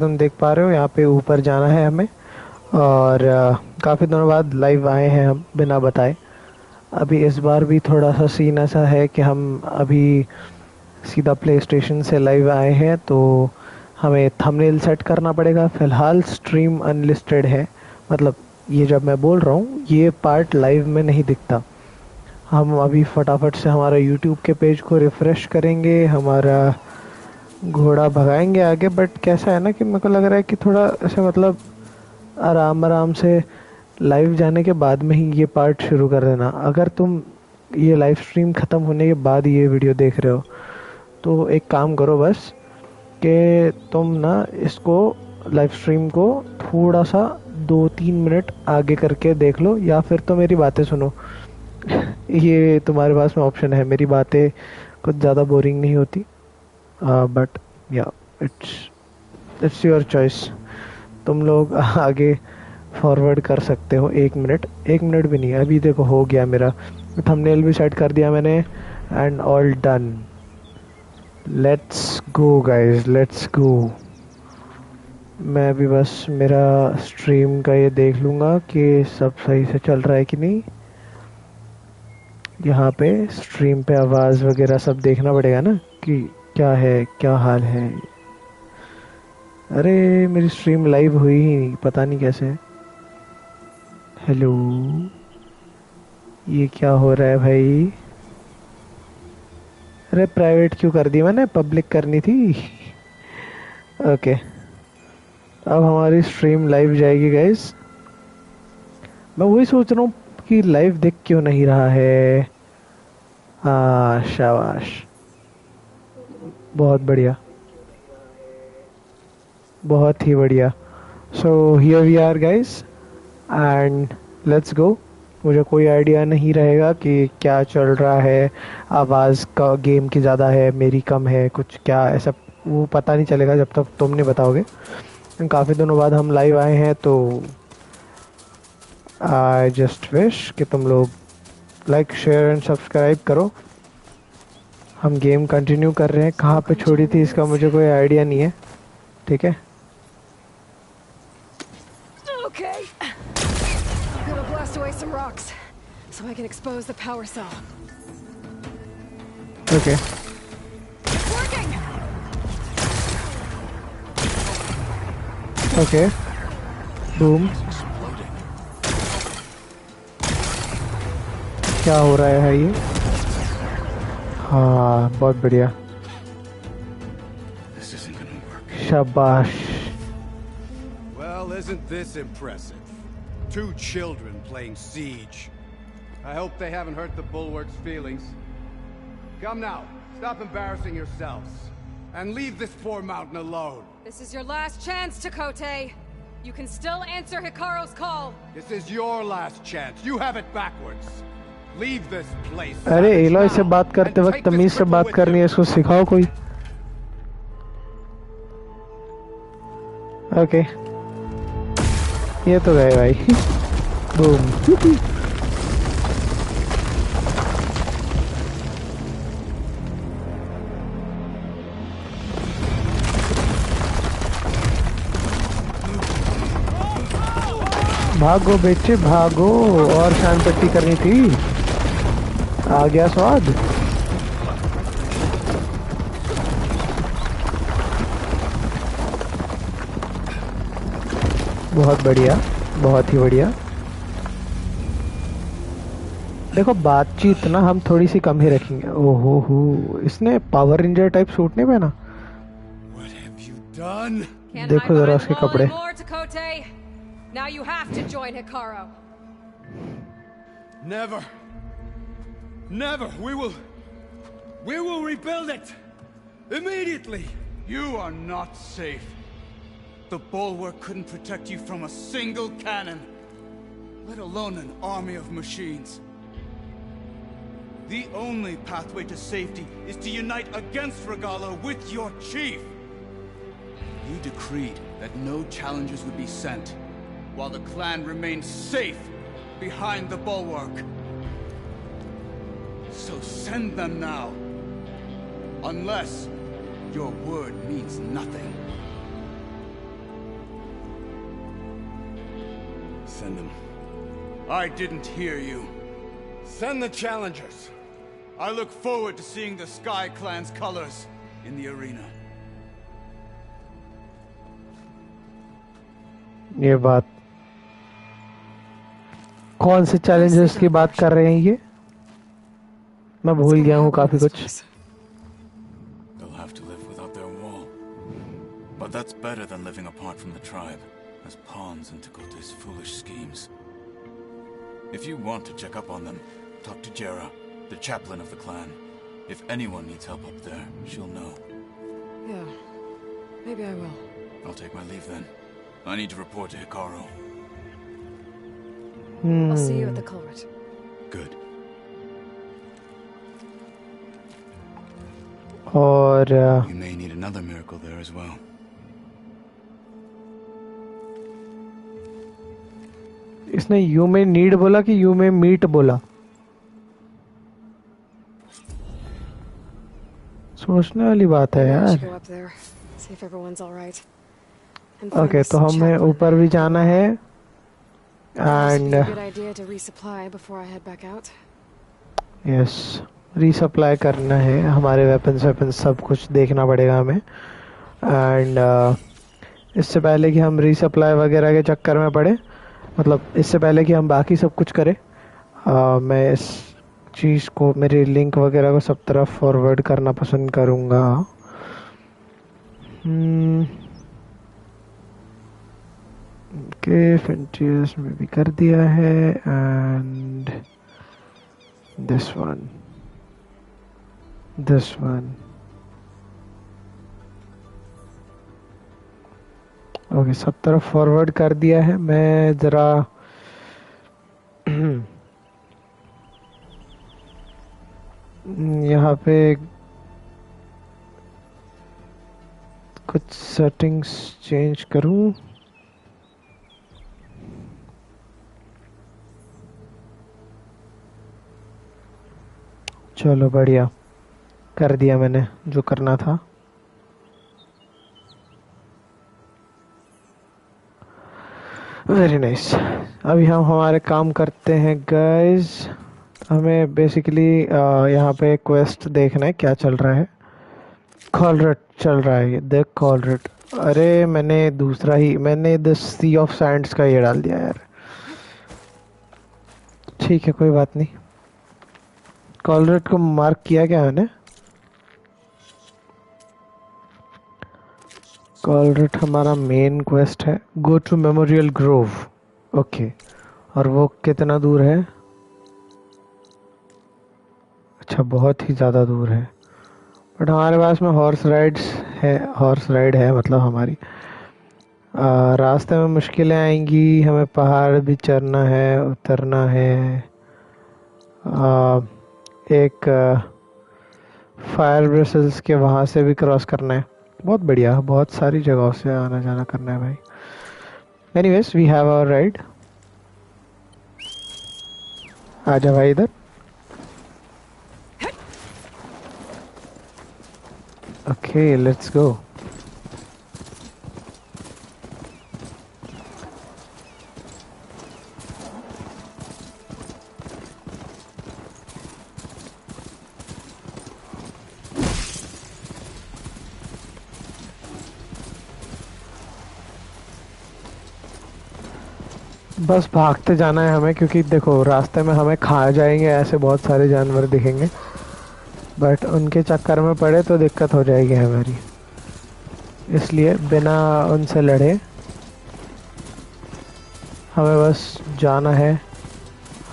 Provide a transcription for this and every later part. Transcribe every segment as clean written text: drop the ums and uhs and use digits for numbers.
तुम देख पा रहे हो यहाँ पे ऊपर जाना है हमें। और काफ़ी दिनों बाद लाइव आए हैं हम बिना बताए। अभी इस बार भी थोड़ा सा सीन ऐसा है कि हम अभी सीधा प्ले स्टेशन से लाइव आए हैं, तो हमें थंबनेल सेट करना पड़ेगा। फ़िलहाल स्ट्रीम अनलिस्टेड है, मतलब ये जब मैं बोल रहा हूँ ये पार्ट लाइव में नहीं दिखता। हम अभी फटाफट से हमारा यूट्यूब के पेज को रिफ़्रेश करेंगे, हमारा घोड़ा भगाएंगे आगे। बट कैसा है ना कि मेरे को लग रहा है कि थोड़ा ऐसे मतलब आराम आराम से लाइव जाने के बाद में ही ये पार्ट शुरू कर देना। अगर तुम ये लाइव स्ट्रीम ख़त्म होने के बाद ये वीडियो देख रहे हो तो एक काम करो बस, कि तुम ना इसको लाइव स्ट्रीम को थोड़ा सा 2-3 मिनट आगे करके देख लो, या फिर तो मेरी बातें सुनो। ये तुम्हारे पास में ऑप्शन है, मेरी बातें कुछ ज़्यादा बोरिंग नहीं होती। बट या इट्स इट्स योर चॉइस। तुम लोग आगे फॉरवर्ड कर सकते हो 1 मिनट, 1 मिनट भी नहीं। अभी देखो हो गया मेरा, थंबनेल भी सेट कर दिया मैंने and all done. Let's go guys, let's go. मैं भी बस मेरा स्ट्रीम का ये देख लूँगा कि सब सही से चल रहा है कि नहीं। यहाँ पे स्ट्रीम पे आवाज़ वगैरह सब देखना पड़ेगा ना कि क्या है, क्या हाल है। अरे मेरी स्ट्रीम लाइव हुई ही नहीं, पता नहीं कैसे। हेलो, ये क्या हो रहा है भाई? अरे प्राइवेट क्यों कर दी मैंने, पब्लिक करनी थी। ओके, अब हमारी स्ट्रीम लाइव जाएगी गाइस। मैं वही सोच रहा हूँ कि लाइव दिख क्यों नहीं रहा है। हाँ शाबाश, बहुत बढ़िया, बहुत ही बढ़िया। So here we are guys and let's go. मुझे कोई आइडिया नहीं रहेगा कि क्या चल रहा है, आवाज़ का गेम की ज़्यादा है मेरी कम है, कुछ क्या ऐसा वो पता नहीं चलेगा जब तक तुम नहीं बताओगे। काफ़ी दिनों बाद हम लाइव आए हैं, तो आई जस्ट विश कि तुम लोग लाइक शेयर एंड सब्सक्राइब करो। हम गेम कंटिन्यू कर रहे हैं, कहाँ पे छोड़ी थी इसका मुझे कोई आइडिया नहीं है। ठीक है, Okay. I'm gonna blast away some rocks so I can expose the power cell. Okay It's working. Okay, boom. क्या हो रहा है ये? हाँ बहुत बढ़िया, This isn't gonna work. शाबाश। Well, isn't this impressive? 2 children playing Siege. I hope they haven't hurt the Bulwark's feelings. Come now, stop embarrassing yourselves. And leave this poor mountain alone. This is your last chance, Chakotay. You can still answer Hikaru's call. This is your last chance. You have it backwards. Leave this place. अरे savage, alloy से now, बात करते and वक्त take this तमीज से cripple बात with करनी है, you. इसको सिखाओ कोई। ओके, ये तो गए भाई। बूम। भागो बेटे भागो, और शान पट्टी करनी थी। आ गया स्वाद। बहुत बढ़िया, बहुत ही बढ़िया। देखो बातचीत ना हम थोड़ी सी कम ही रखेंगे। ओहो हो, इसने पावर रेंजर टाइप सूट नहीं पहना। What have you done? Can't देखो hide जरा behind उसके the wall कपड़े। anymore, Chakotay. Now you have to join Hikaru. Never. Never. We will rebuild it. Immediately. You are not safe. The Bulwark couldn't protect you from a single cannon, let alone an army of machines. The only pathway to safety is to unite against Regalo with your chief. You decreed that no challengers would be sent, while the clan remained safe behind the Bulwark. So send them now. Unless your word means nothing. send them. I didn't hear you. Send the challengers. I look forward to seeing the Sky Clan's colors in the arena. ये बात कौन से Challengers की बात कर रहे हैं ये? मैं भूल गया हूँ काफी कुछ. They'll have to live without their wall. But that's better than living apart from the tribe, as pawns in Takota's foolish schemes. If you want to check up on them, talk to Jera, the chaplain of the clan. If anyone needs help up there, she'll know. Yeah, maybe I will. I'll take my leave then. I need to report to Hikaru. I'll see you at the culvert. Good. और You may need another miracle there as well. इसने you में need बोला कि you में meet बोला? सोचने वाली बात है यार. ओके, तो हमें ऊपर भी जाना है एंड यस, रीसप्लाई करना है. हमारे वेपन्स सब कुछ देखना पड़ेगा हमें. एंड इससे पहले कि हम रीसप्लाई वगैरह के चक्कर में पड़े, मतलब इससे पहले कि हम बाकी सब कुछ करें, मैं इस चीज़ को, मेरी लिंक वगैरह को सब तरफ फॉरवर्ड करना पसंद करूँगा. ओके, फ्रंटियर्स में भी कर दिया है. एंड दिस वन ओके, सब तरफ फॉरवर्ड कर दिया है. मैं ज़रा यहाँ पे कुछ सेटिंग्स चेंज करूँ. चलो बढ़िया, कर दिया मैंने जो करना था. Very nice. अभी हम हमारे काम करते हैं गाइस. हमें बेसिकली यहाँ पे क्वेस्ट देखना है क्या चल रहा है. कॉलरेट चल रहा है, ये देख कॉलरेट. अरे मैंने द सी ऑफ सैंड्स का ये डाल दिया यार. ठीक है, कोई बात नहीं. कॉलरेट को मार्क किया क्या मैंने? कॉलरेट हमारा मेन क्वेस्ट है. Go to memorial grove. Okay, और वो कितना दूर है? अच्छा, बहुत ही ज़्यादा दूर है. बट हमारे पास में हॉर्स राइड है, मतलब हमारी रास्ते में मुश्किलें आएंगी. हमें पहाड़ भी चढ़ना है, उतरना है. एक फायर ब्रिसल्स के वहाँ से भी क्रॉस करना है. बहुत बढ़िया, बहुत सारी जगहों से आना जाना करना है भाई. Anyways, we have our ride. आजा भाई इधर. Okay, let's go. बस भागते जाना है हमें, क्योंकि देखो रास्ते में हमें खा जाएंगे ऐसे बहुत सारे जानवर दिखेंगे. बट उनके चक्कर में पड़े तो दिक्कत हो जाएगी हमारी. इसलिए बिना उनसे लड़े हमें बस जाना है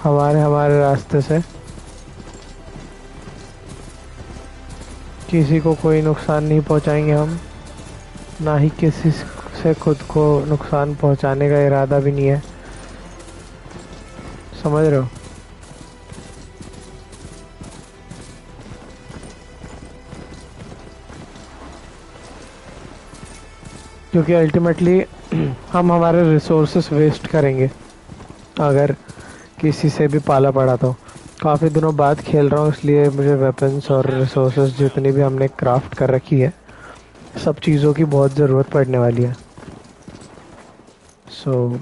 हमारे रास्ते से. किसी को कोई नुकसान नहीं पहुंचाएंगे हम, ना ही किसी से खुद को नुकसान पहुंचाने का इरादा भी नहीं है. समझ रहे हो? क्योंकि अल्टीमेटली हम हमारे रिसोर्सेस वेस्ट करेंगे अगर किसी से भी पाला पड़ा तो. काफ़ी दिनों बाद खेल रहा हूँ, इसलिए मुझे वेपन्स और रिसोर्सेस जितनी भी हमने क्राफ्ट कर रखी है, सब चीज़ों की बहुत ज़रूरत पड़ने वाली है. सो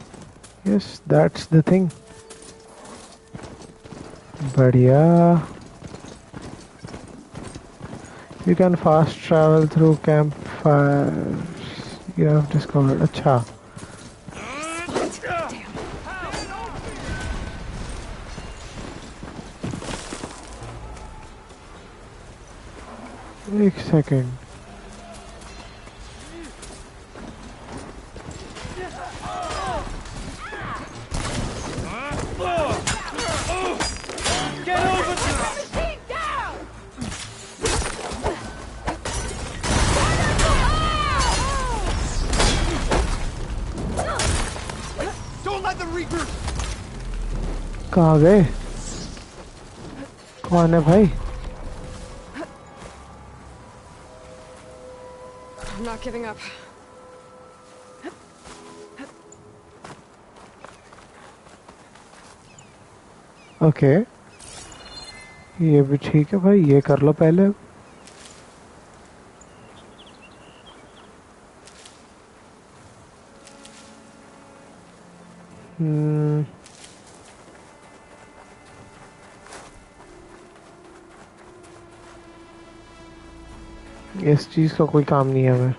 Yes, that's the thing. बढ़िया. You can fast travel through campfires. You have discovered. अच्छा. एक सेकेंड. कहाँ गए? कौन है भाई? I'm not giving up. Okay. ये भी ठीक है भाई, ये कर लो पहले. इस चीज का कोई काम नहीं है हमें.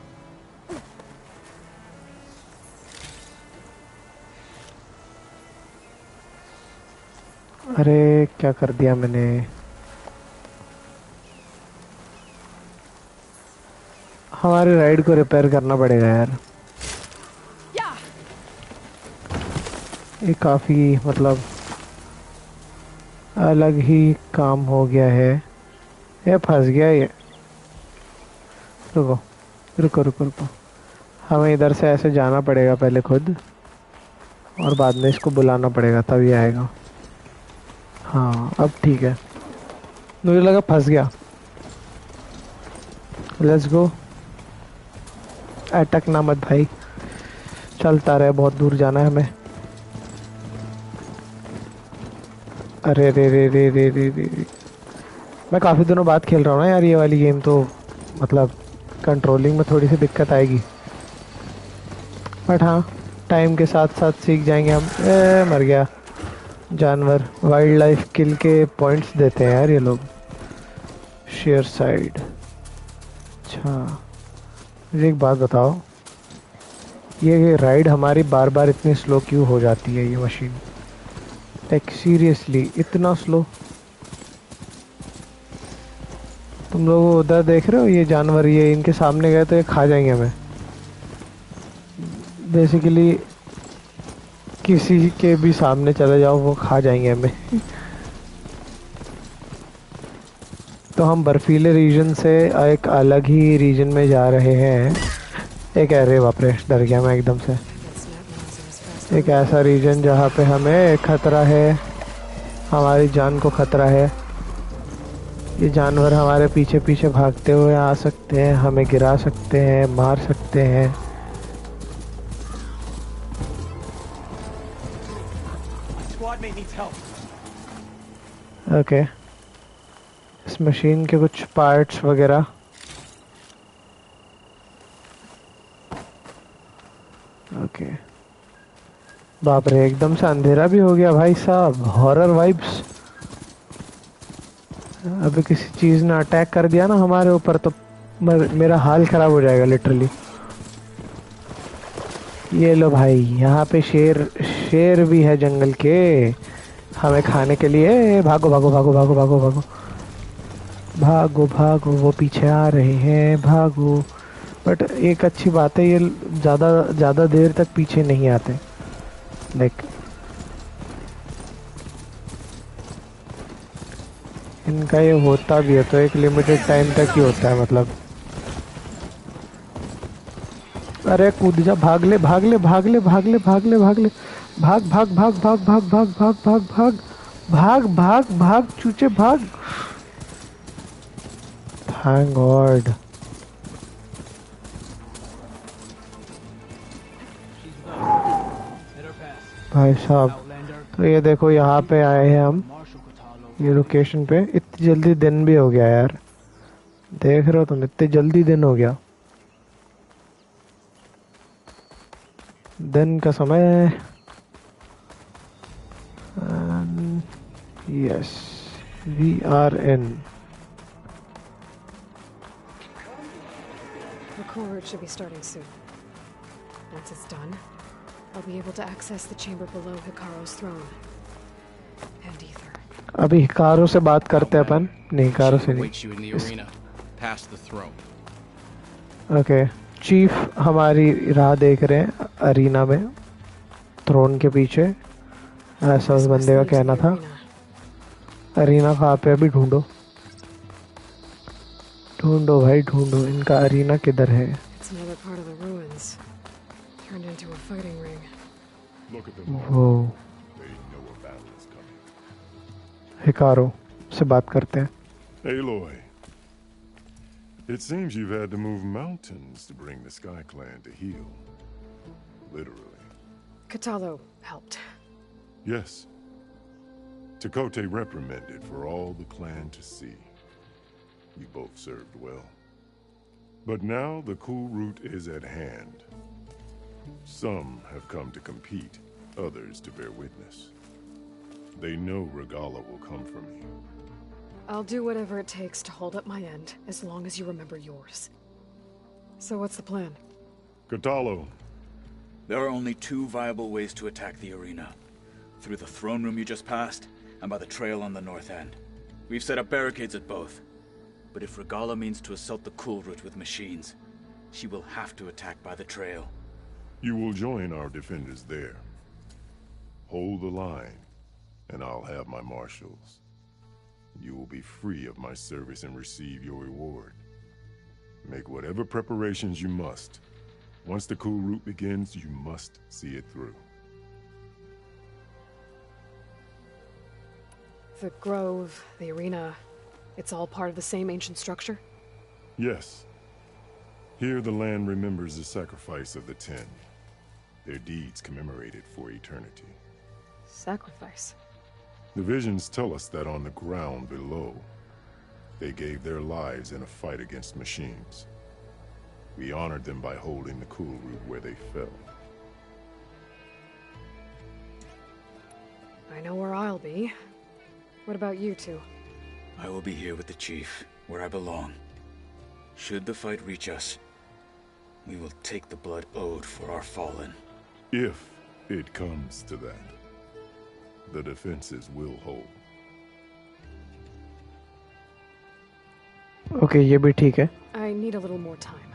अरे क्या कर दिया मैंने? हमारे राइड को रिपेयर करना पड़ेगा यार. ये काफी मतलब अलग ही काम हो गया है. ये फंस गया ये. रुको रुको रुको रुको. हमें इधर से ऐसे जाना पड़ेगा पहले खुद, और बाद में इसको बुलाना पड़ेगा तब ये आएगा. हाँ अब ठीक है. मुझे लगा फंस गया. Let's go. अटकना मत भाई, चलता रहे. बहुत दूर जाना है हमें. अरे रे रे रे रे रे रे. मैं काफ़ी दिनों बाद खेल रहा हूँ ना यार ये वाली गेम, तो मतलब कंट्रोलिंग में थोड़ी सी दिक्कत आएगी. बट हाँ, टाइम के साथ साथ सीख जाएंगे हम. मर गया जानवर. वाइल्ड लाइफ किल के पॉइंट्स देते हैं यार ये लोग. Share side. अच्छा मुझे एक बात बताओ, ये राइड हमारी बार बार इतनी स्लो क्यों हो जाती है ये मशीन? लाइक सीरियसली इतना स्लो? तुम लोग उधर देख रहे हो ये जानवर, ये इनके सामने गए तो ये खा जाएंगे हमें. बेसिकली किसी के भी सामने चले जाओ वो खा जाएंगे हमें. तो हम बर्फीले रीजन से एक अलग ही रीजन में जा रहे हैं. एक अरे बाप रे, डर गया मैं एकदम से. एक ऐसा रीजन जहाँ पे हमें खतरा है, हमारी जान को खतरा है. ये जानवर हमारे पीछे पीछे भागते हुए आ सकते हैं, हमें गिरा सकते हैं, मार सकते हैं. ओके. इस मशीन के कुछ पार्ट्स वगैरह. ओके. बाप रे, एकदम से अंधेरा भी हो गया भाई साहब. Horror vibes. अभी किसी चीज ने अटैक कर दिया ना हमारे ऊपर तो मेरा हाल खराब हो जाएगा लिटरली. ये लो भाई, यहाँ पे शेर भी है जंगल के हमें खाने के लिए. भागो भागो भागो भागो भागो भागो भागो भागो. वो पीछे आ रहे हैं, भागो. बट एक अच्छी बात है, ये ज़्यादा देर तक पीछे नहीं आते. लाइक इनका ये होता भी है तो एक लिमिटेड टाइम तक ही होता है मतलब. अरे कूद जा. भाग ले भाग ले भाग ले भाग ले भाग ले भाग ले. भाग भाग भाग भाग भाग भाग भाग भाग भाग भाग भाग भाग चूचे भाग. Thank God. भाई साहब, तो ये देखो यहाँ पे आए हैं हम ये लोकेशन पे. इतनी जल्दी दिन भी हो गया यार. देख रहे हो तुम, इतनी जल्दी दिन हो गया. दिन का समय Yes, we are in. The core route should be starting soon. Once it's done, I'll be able to access the chamber below Hikaru's throne. And ether. अभी हिकारो से बात करते हैं अपन. नहीं, हिकारो से नहीं. ओके, चीफ हमारी राह देख रहे हैं अरीना में, थ्रोन के पीछे. ऐसा उस बंदे का कहना था. अरीना कहाँ पे? अभी ढूंढो ढूंढो भाई ढूंढो. इनका अरीना किधर है? वो हिकारो से बात करते हैं. Aloy, it seems you've had to move mountains to bring the Sky Clan to heal. Literally. Katalo helped. Yes. Takote reprimanded for all the clan to see. You both served well. But now the cool route is at hand. Some have come to compete, others to bear witness. They know Regala will come for me. I'll do whatever it takes to hold up my end, as long as you remember yours. So what's the plan? Katalo. There are only two viable ways to attack the arena. Through the throne room you just passed, and by the trail on the north end. We've set up barricades at both. But if Regala means to assault the cool route with machines, she will have to attack by the trail. You will join our defenders there. Hold the line, and I'll have my marshals. You will be free of my service and receive your reward. Make whatever preparations you must. Once the cool route begins, you must see it through. The grove, the arena, it's all part of the same ancient structure? Yes. Here the land remembers the sacrifice of the 10. Their deeds commemorated for eternity. Sacrifice? The visions tell us that on the ground below, they gave their lives in a fight against machines. We honored them by holding the cool route where they fell. I know where I'll be. What about you two? I will be here with the chief, where I belong. Should the fight reach us, we will take the blood owed for our fallen. If it comes to that, the defenses will hold. Okay, ये भी ठीक है. I need a little more time.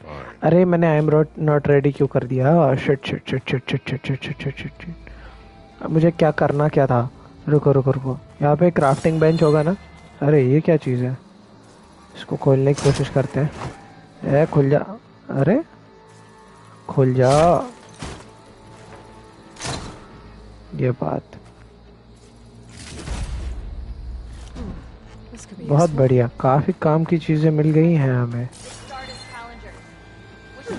Fine. अरे मैंने I am not ready क्यों कर दिया? Shit. मुझे क्या करना क्या था? रुको. यहाँ पे क्राफ्टिंग बेंच होगा ना? अरे ये क्या चीज़ है? इसको खोलने की कोशिश करते हैं. खुल जा. अरे खुल जा. ये बात बहुत बढ़िया. काफी काम की चीजें मिल गई हैं हमें.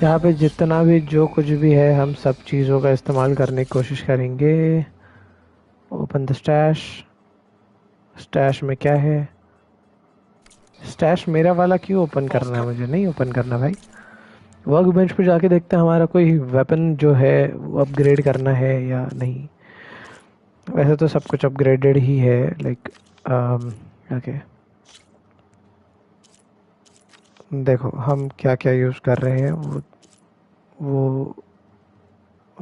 यहाँ पे जितना भी जो कुछ भी है हम सब चीज़ों का इस्तेमाल करने की कोशिश करेंगे. ओपन द स्टैश में क्या है? स्टैश मेरा वाला क्यों ओपन करना है? मुझे नहीं ओपन करना भाई. वर्क बेंच पे जाके देखते हैं हमारा कोई वेपन जो है वो अपग्रेड करना है या नहीं. वैसे तो सब कुछ अपग्रेडेड ही है. लाइक ओके, देखो हम क्या क्या यूज़ कर रहे हैं वो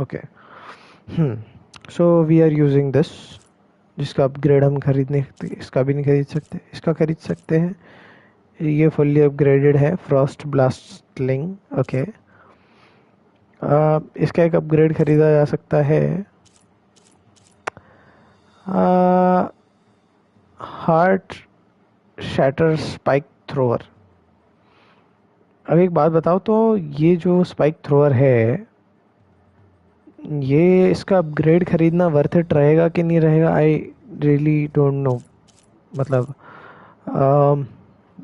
okay. So we are using this, जिसका अपग्रेड हम खरीद नहीं सकते. इसका भी नहीं खरीद सकते. इसका खरीद सकते हैं. ये फुल्ली अपग्रेडेड है. फ्रॉस्ट ब्लास्टलिंग. ओके, इसका एक अपग्रेड खरीदा जा सकता है. Heart shatter spike thrower. अब एक बात बताओ तो, ये जो स्पाइक थ्रोअर है, ये इसका अपग्रेड खरीदना वर्थ इट रहेगा कि नहीं रहेगा? I really don't know. मतलब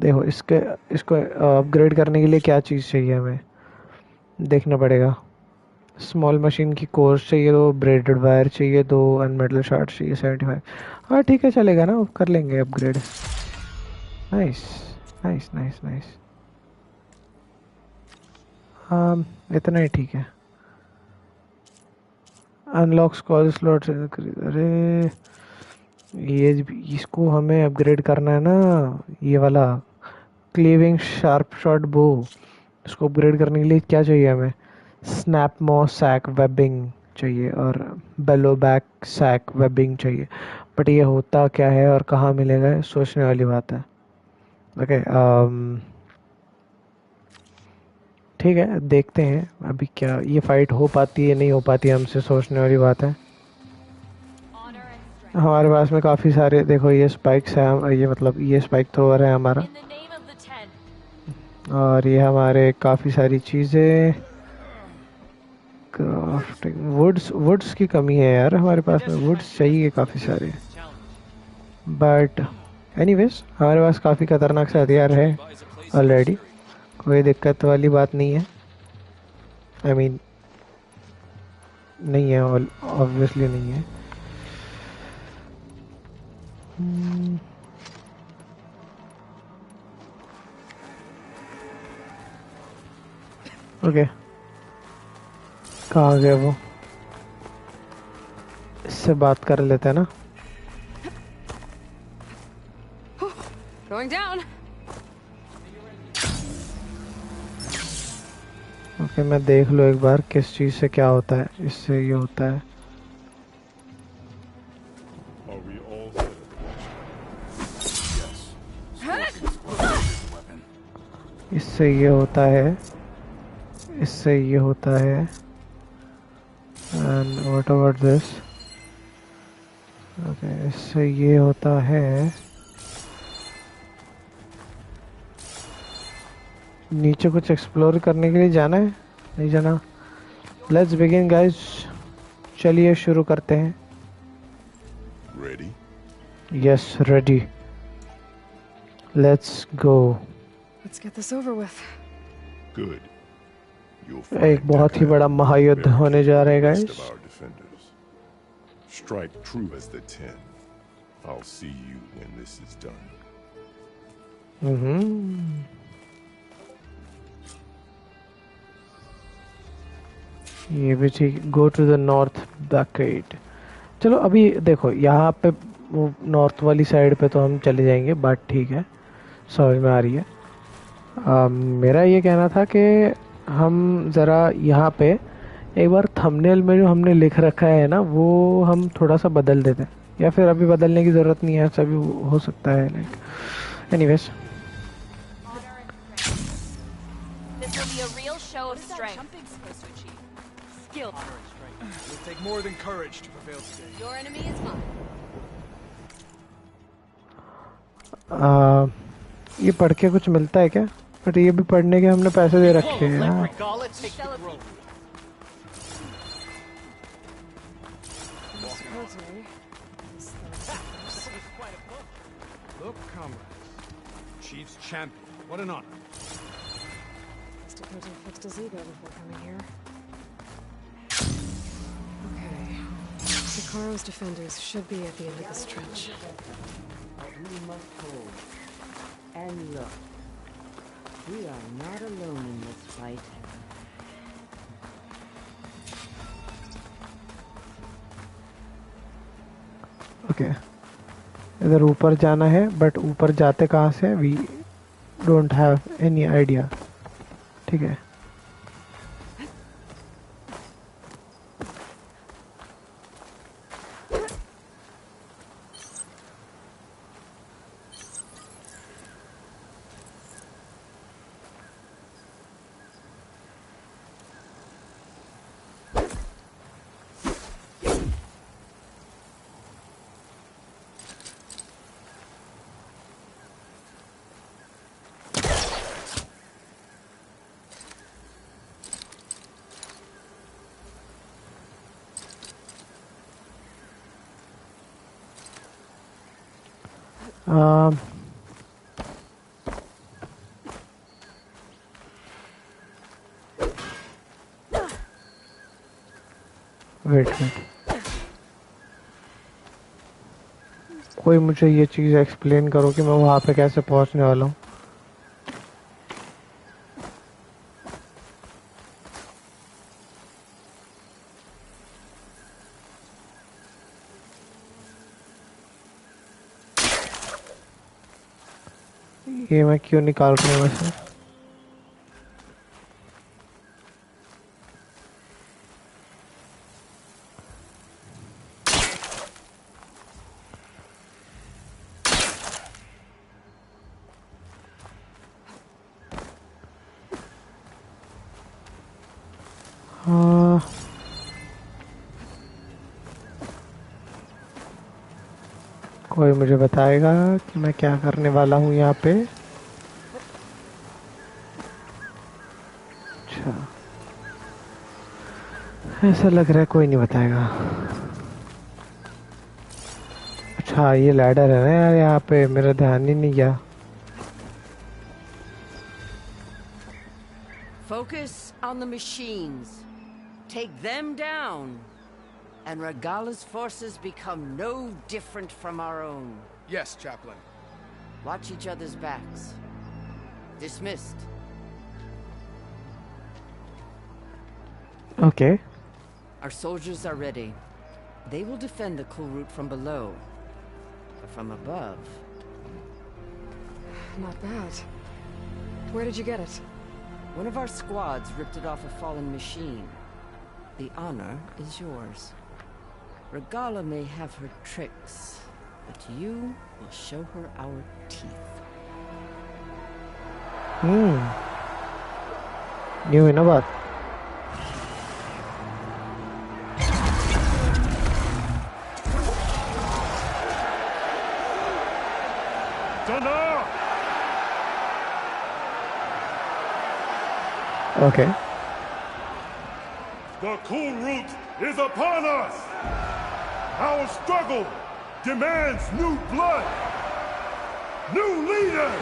देखो इसको अपग्रेड करने के लिए क्या चीज़ चाहिए हमें देखना पड़ेगा. स्मॉल मशीन की कोर्स चाहिए, दो ब्रेडेड वायर चाहिए, दो अनमेटल शार्ट चाहिए 75. हाँ ठीक है, चलेगा ना, कर लेंगे अपग्रेड. नाइस. इतना ही ठीक है. Unlock scroll slot. अरे ये इसको हमें अपग्रेड करना है ना, ये वाला क्लीविंग शार्प शॉट बो। इसको अपग्रेड करने के लिए क्या चाहिए हमें? स्नैप मो सैक वेबिंग चाहिए और बेलो बैक सैक वेबिंग चाहिए। बट ये होता क्या है और कहाँ मिलेगा, ये सोचने वाली बात है। ओके, ठीक है, देखते हैं अभी क्या ये फाइट हो पाती है नहीं हो पाती है, हमसे सोचने वाली बात है। हमारे पास में काफ़ी सारे, देखो ये स्पाइक्स है, ये मतलब ये स्पाइक थ्रोअर है हमारा, और ये हमारे काफ़ी सारी चीज़ें। क्राफ्टिंग वुड्स की कमी है यार हमारे पास में, वुड्स चाहिए काफ़ी सारे। बट एनीवेज हमारे पास काफ़ी खतरनाक से हथियार है ऑलरेडी, कोई दिक्कत वाली बात नहीं है। आई मीन नहीं है, ऑब्वियसली नहीं है। ओके, कहाँ गए वो? इससे बात कर लेते हैं ना। Going down. ओके, मैं देख लो एक बार किस चीज़ से क्या होता है। इससे ये होता है, Are we all set? Yes. इससे ये होता है, इससे ये होता है। And what about this? Okay, इससे ये होता है। नीचे कुछ एक्सप्लोर करने के लिए जाना है, नहीं जाना? लेट्स बिगिन गाइस, चलिए शुरू करते हैं। Ready? Yes, ready, let's go. Let's get this over with. Good. You'll एक find बहुत ही बड़ा महायुद्ध होने जा रहा है guys. Strike true as the 10. I'll see you when this is done. ये भी ठीक। Go to the north bracket. चलो अभी देखो यहाँ पे वो नॉर्थ वाली साइड पे तो हम चले जाएंगे, बात ठीक है, समझ में आ रही है। मेरा ये कहना था कि हम ज़रा यहाँ पे एक बार थंबनेल में जो हमने लिख रखा है ना, वो हम थोड़ा सा बदल देते हैं, या फिर अभी बदलने की ज़रूरत नहीं है, ऐसा भी हो सकता है। Like anyways, This will be a real show of strength. Jumping's supposed to achieve. Skill. Honor and strength. It'll take more than courage to prevail today. Your enemy is mine. ये पढ़ के कुछ मिलता है क्या? बट ये भी पढ़ने के हमने पैसे दे रखे हैं यार। Regala take the throne. Supposedly. Look, comrades. Chief's champion. What an honor. Must have Kote fixed his ego before coming here. Okay. Sikaro's defenders should be at the end of this trench. We must hold. And look, we are not alone in this fight. Okay, इधर ऊपर जाना है, but ऊपर जाते कहाँ से? We don't have any idea. ठीक है, वेट वेट, कोई मुझे ये चीज़ एक्सप्लेन करो कि मैं वहाँ पे कैसे पहुँचने वाला हूँ। ये मैं क्यों निकाल रहा हूँ वैसे? हाँ, कोई मुझे बताएगा कि मैं क्या करने वाला हूँ यहाँ पे? अच्छा, ऐसा लग रहा है कोई नहीं बताएगा। अच्छा, ये लैडर है ना यार, यहाँ पे मेरा ध्यान ही नहीं गया। Focus on the machines. Take them down. And Regala's forces become no different from our own. Yes, Chaplain. Watch each other's backs. Dismissed. Okay. Our soldiers are ready. They will defend the cool route from below. But from above... Not bad. Where did you get it? One of our squads ripped it off a fallen machine. The honor is yours. Regala may have her tricks, but you will show her our teeth. You know what? Okay. The cool route is upon us! Our struggle demands new blood! New leaders!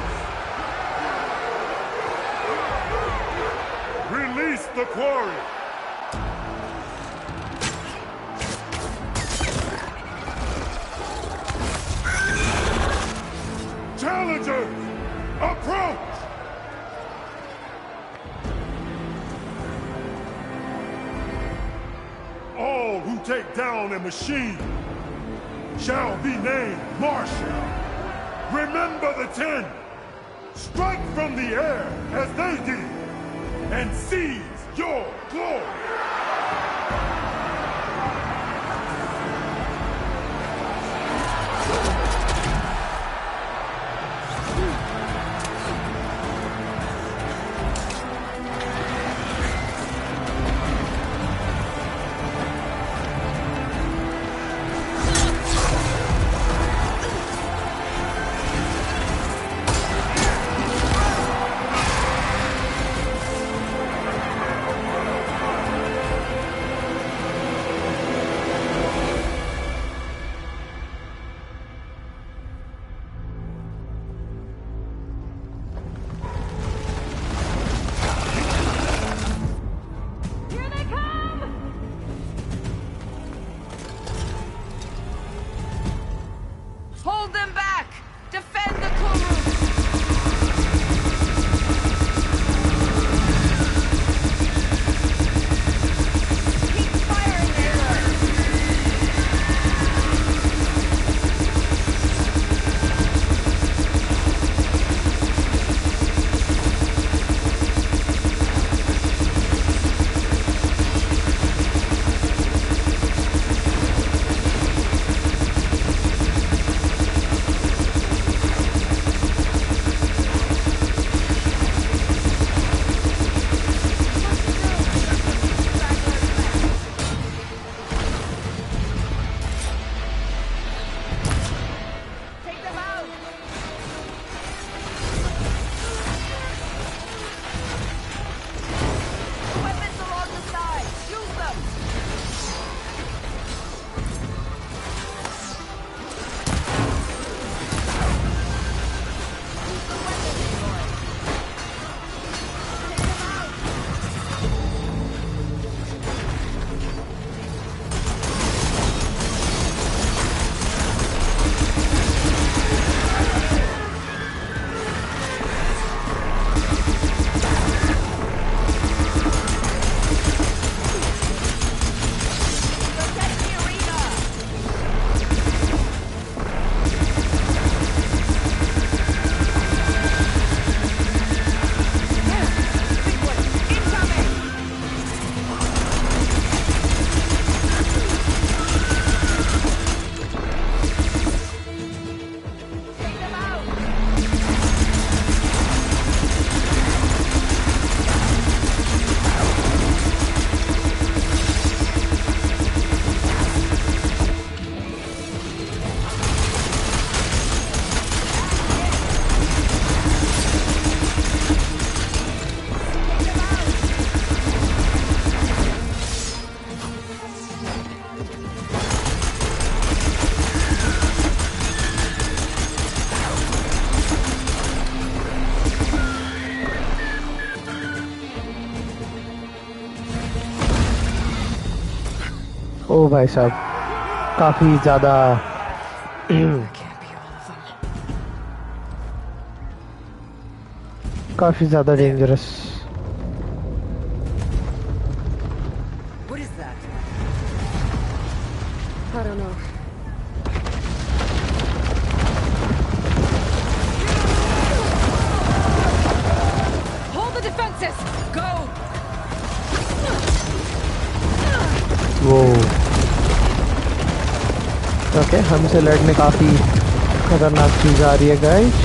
Release the quarry! Challengers, approach! All who take down a machine shall be named Marshal. Remember the 10. Strike from the air as they did and seize your glory. ओ भाई साहब, काफी ज्यादा That can't be all of them. काफी ज्यादा dangerous. What is that? I don't know. Hold the defenses! Go! वो okay, हमसे लड़ने काफी खतरनाक चीज आ रही है गाइस।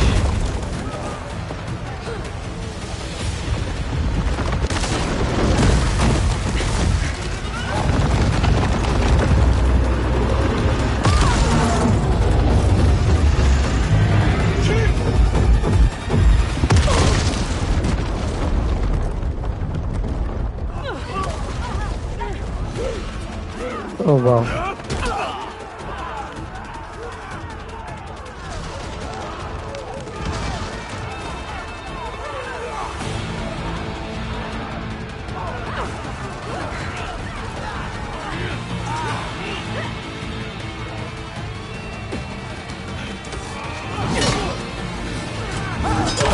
ओ वाह,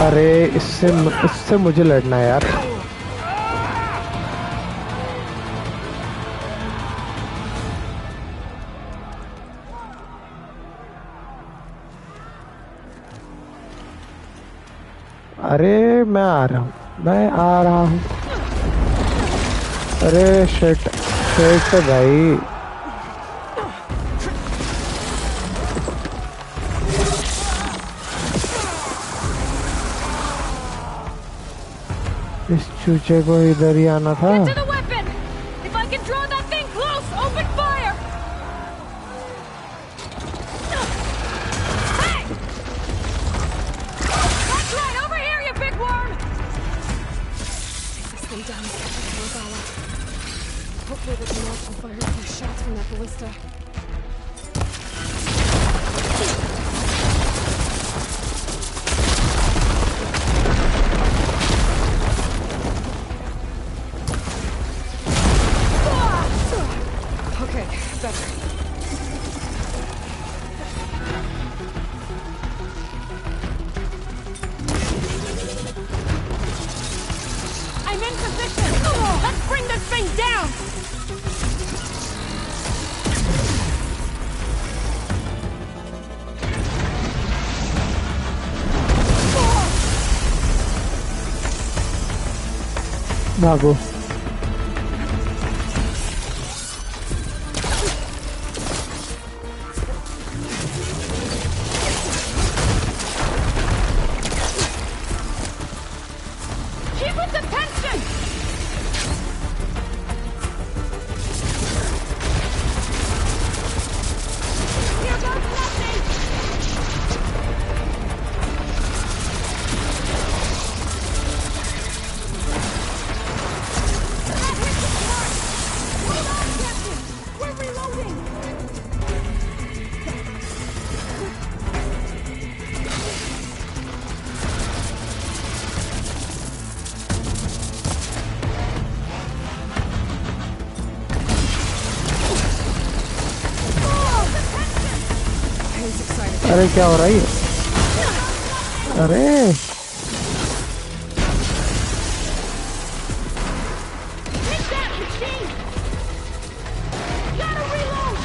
अरे इससे मुझे लड़ना है यार। अरे मैं आ रहा हूँ। अरे शिट भाई, इस चूचे को इधर ही आना था। Get to the weapon! If I can draw that thing close, open fire! Hey! That's right, over here, you big worm! Take this thing down as fast as Regala. Hopefully they can also fire a few shots from that ballista. Okay, better. I'm in position! Let's bring this thing down! भागो। Keep with the tension! Here goes nothing! That hit the mark! Hold on, Captain! We're reloading! He's excited. अरे क्या हो रहा है? अरे Hit that machine! Gotta reload!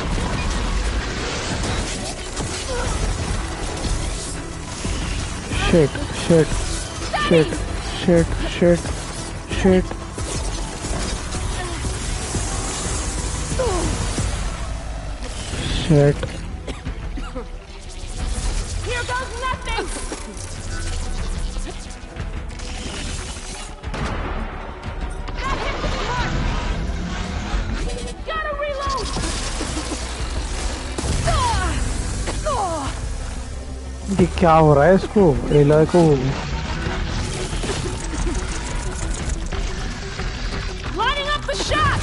Shit. Here goes nothing! That hit the mark! Gotta reload! ये क्या हो रहा है इसको? एला को Lining up the shot!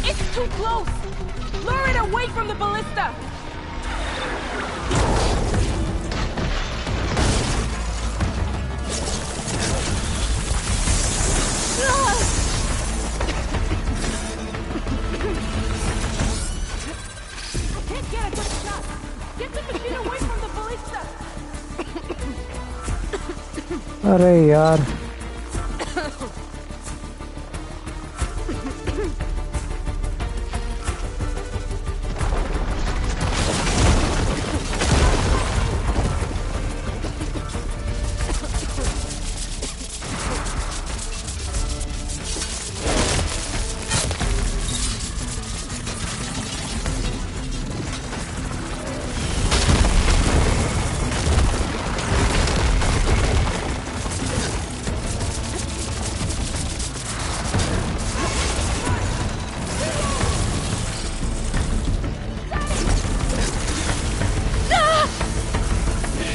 It's too close! Lure it away from the ballista! अरे यार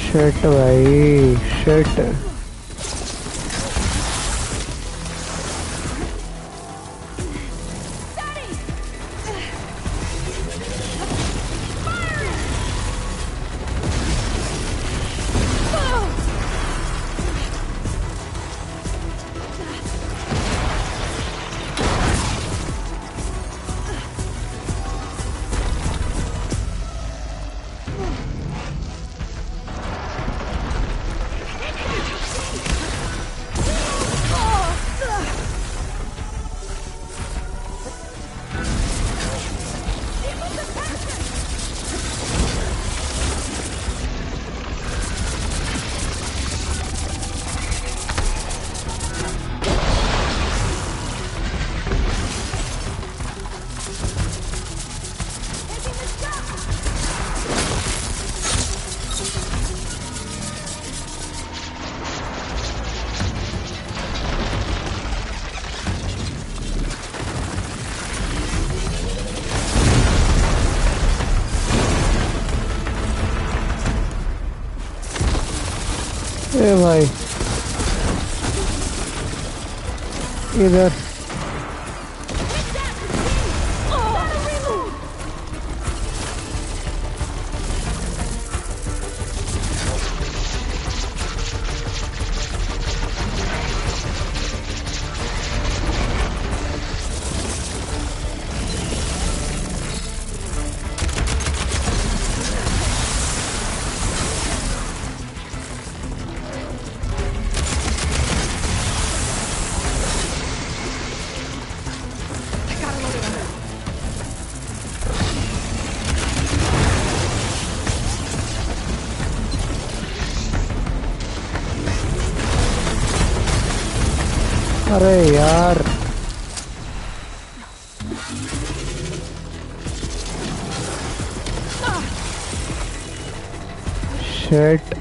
शिट भाई शिट ए भाई इधर अरे यार शिट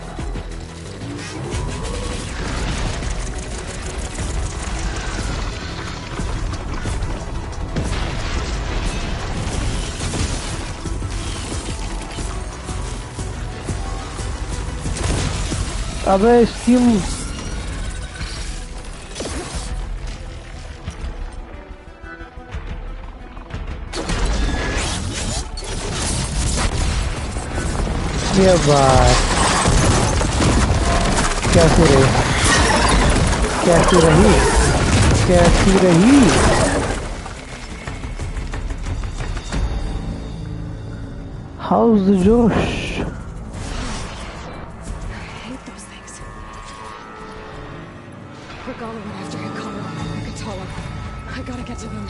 अबे इसकी ये बात कैसी रही कैसी रही कैसी रही हाउस जोश hate those things. Regala went after Hikaru. I could tell her. I gotta get to them.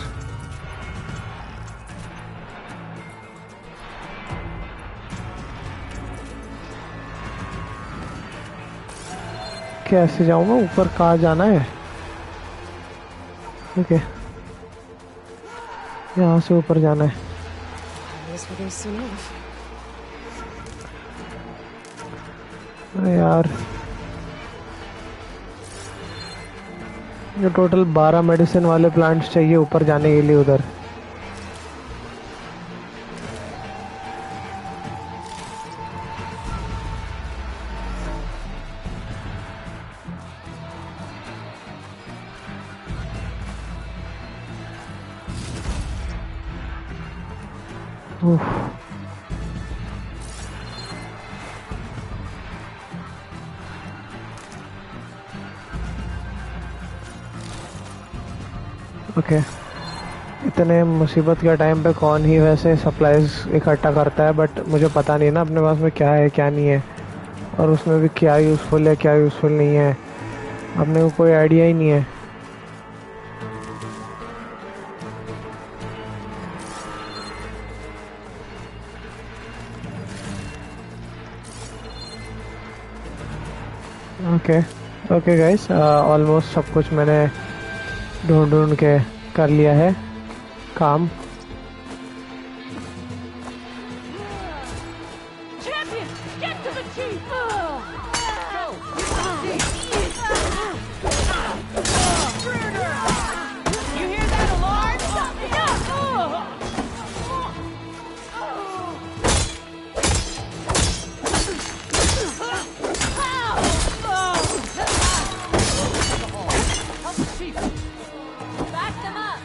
कैसे जाऊंगा ऊपर कहाँ जाना है ओके यहाँ से ऊपर जाना है I guess we're going soon enough. अरे यार ये टोटल 12 मेडिसिन वाले प्लांट्स चाहिए ऊपर जाने के लिए उधर ओके इतने मुसीबत के टाइम पे कौन ही वैसे सप्लाईज इकट्ठा करता है बट मुझे पता नहीं ना अपने पास में क्या है क्या नहीं है और उसमें भी क्या यूज़फुल है क्या यूज़फुल नहीं है अपने को कोई आइडिया ही नहीं है। ओके ओके गाइस, ऑलमोस्ट सब कुछ मैंने ढूंढ ढूंढ के कर लिया है काम। Champion, get to the chief! You hear that alarm? Help the chief! Back them up!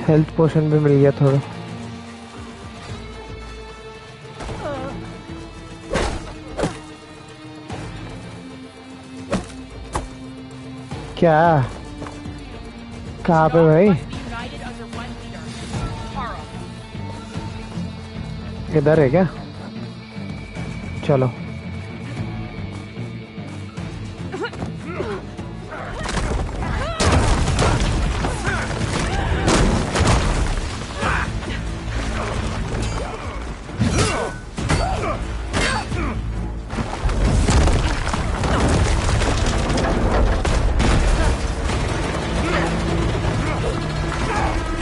Health potion भी मिल गया थोड़ा। क्या? कहाँ पे भाई? इधर है क्या? चलो।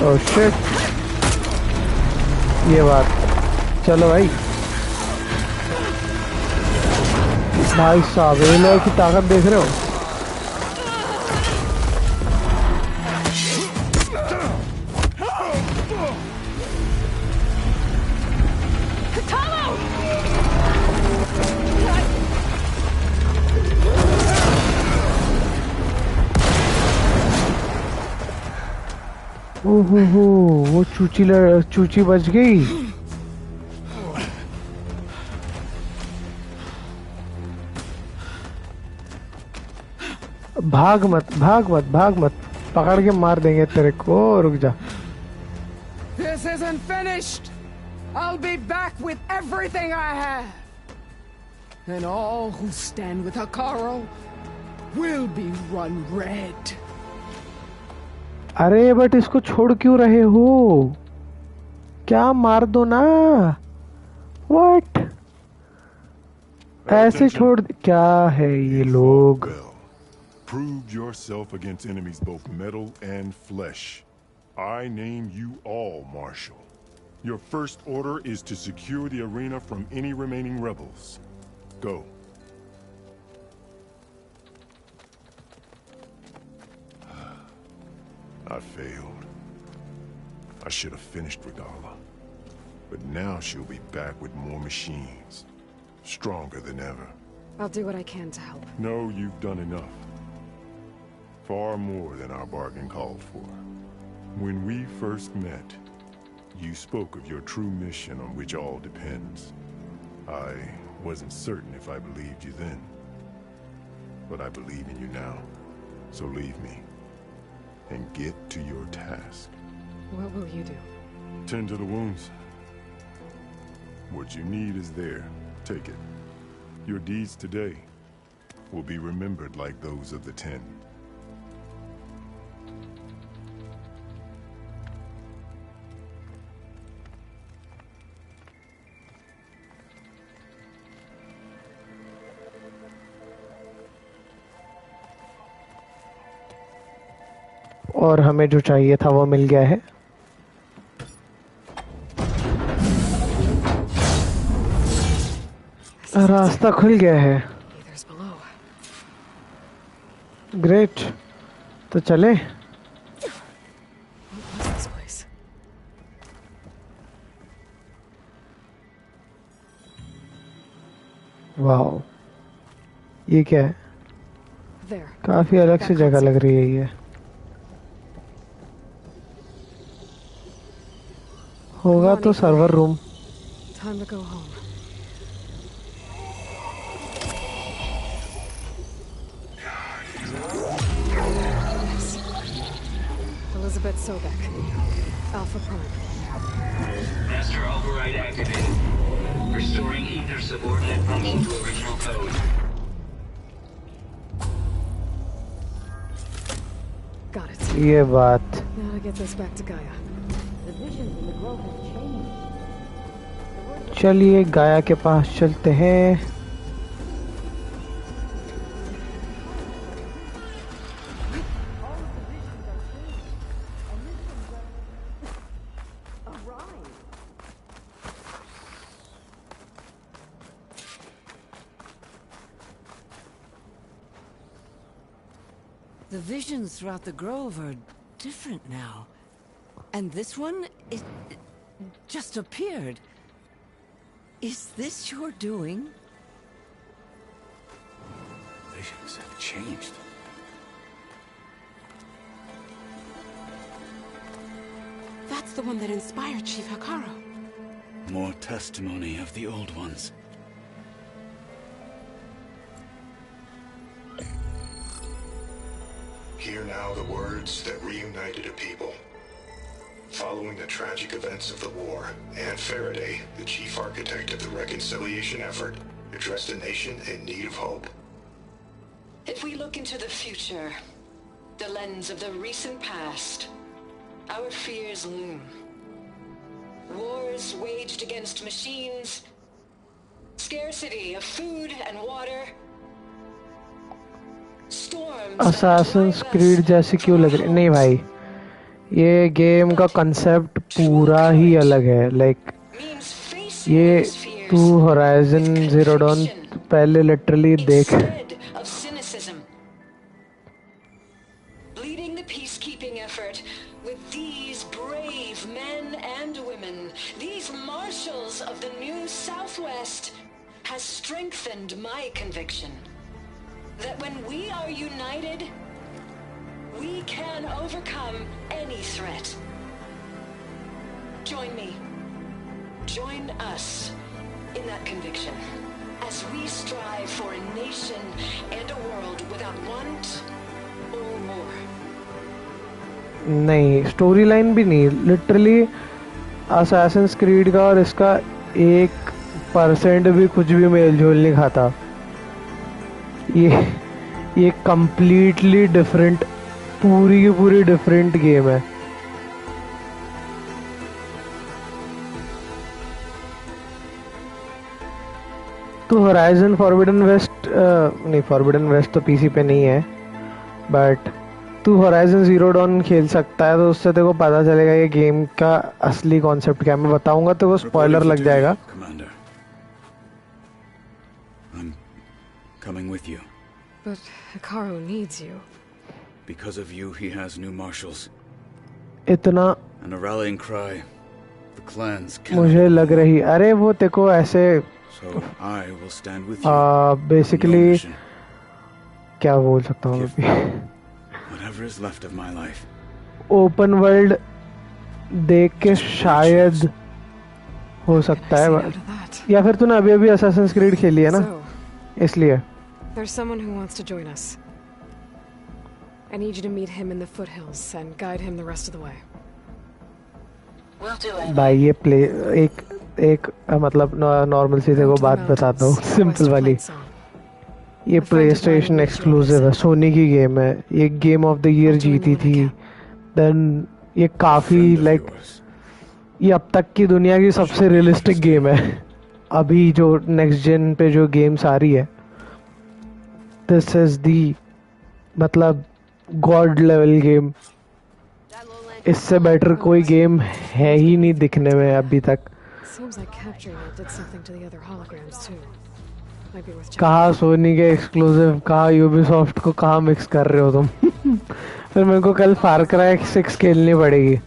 ओह शिट, ये बात। चलो भाई भाई साहब, ये लोग की ताकत देख रहे हो? ओहो, वो चूची बच गई। भाग मत भाग मत भाग मत, पकड़ के मार देंगे तेरे को। रुक जा। This isn't finished. I'll be back with everything I have. And all who stand with Hikaru will be run red. अरे बट इसको छोड़ क्यों रहे हो? क्या मार दो ना। What? ऐसे छोड़? क्या है ये लोग? Proved yourself against enemies both metal and flesh. I name you all Marshal. Your first order is to secure the arena from any remaining rebels. Go. I failed. I should have finished Regala. But now she'll be back with more machines. Stronger than ever. I'll do what I can to help. No, you've done enough. Far more than our bargain called for. When we first met, you spoke of your true mission on which all depends. I wasn't certain if I believed you then. But I believe in you now. So leave me. And get to your task. What will you do? Tend to the wounds. What you need is there. Take it. Your deeds today will be remembered like those of the 10. और हमें जो चाहिए था वो मिल गया है। रास्ता खुल गया है। ग्रेट, तो चले। वाओ, ये क्या है? काफी अलग सी जगह लग रही है ये। होगा तो server room. Time to go home. Elizabeth Sobek, Alpha Prime. Master override activated. Restoring ether subordinate function to original code. Got it. ये बात. Now to get this back to Gaia. The visions in the grove have changed. चलिए गाया के पास चलते हैं. The visions throughout the grove are different now. And this one, it just appeared. Is this your doing? Visions have changed. That's the one that inspired Chief Hikaru. More testimony of the old ones. Hear now the words that reunited a people. Following the tragic events of the war, Anne Faraday, the chief architect of the reconciliation effort, addressed a nation in need of hope. If we look into the future, the lens of the recent past, our fears loom. Wars waged against machines, scarcity of food and water, storms that Assassin's drive us Creed जैसी क्यों लग रही? नहीं भाई, ये game का concept पूरा ही अलग है. लाइक means facing ये those fears तू Horizon Zero Dawn पहले लिटरली देख. instead of cynicism. Leading the peacekeeping effort with these brave men and women, these marshals of the new Southwest, has strengthened my conviction that when we are united, we can overcome any threat. Join me. Join us in that conviction as we strive for a nation and a world without want or war. नहीं, story line भी नहीं. Literally Assassin's Creed का और इसका 1% भी कुछ भी mail जोल नहीं खाता. ये कंप्लीटली डिफरेंट, पूरी की पूरी डिफरेंट गेम है. तो Horizon Forbidden West नहीं, Forbidden West तो पीसी पे नहीं है, बट तू Horizon Zero Dawn खेल सकता है. तो उससे तेरे को पता चलेगा ये गेम का असली कॉन्सेप्ट क्या है. मैं बताऊंगा तो वो स्पॉइलर लग जाएगा. Commander. I'm coming with you. But Hikaru needs you. Because of you, he has new marshals. इतना And a rallying cry. The clans मुझे cannot. लग रही. अरे वो तेरे को ऐसे So I will stand with you. in your basically mission. क्या बोल सकता हूँ Give अभी. whatever is left of my life. Open world देख के शायद हो सकता Say है, no to that. या फिर तूने अभी अभी Assassin's Creed खेली है ना, So, इसलिए. there's someone who wants to join us. I need you to meet him in the foothills and guide him the rest of the way. We'll do it. भाई ये प्ले एक मतलब normal सी देखो बात बताता हूँ, सिंपल वाली. ये प्ले स्टेशन एक्सक्लूसिव है, सोनी की गेम है. ये गेम ऑफ द ईयर जीती थी. देन ये काफ़ी Friend of लाइक yours. ये अब तक की दुनिया की सबसे रियलिस्टिक गेम है. अभी जो नेक्स्ट जेन पे जो गेम्स आ रही है, दिस इज दी मतलब गॉड लेवल गेम. इससे बेटर कोई गेम है ही नहीं दिखने में अभी तक. Seems like capturing it did something to the other holograms too. Might be worth checking. कहाँ सोनी के एक्सक्लूसिव, कहाँ यूबीसॉफ्ट को कहाँ मिक्स कर रहे हो तुम. फिर मेरे को कल फार क्राई 6 खेलनी पड़ेगी.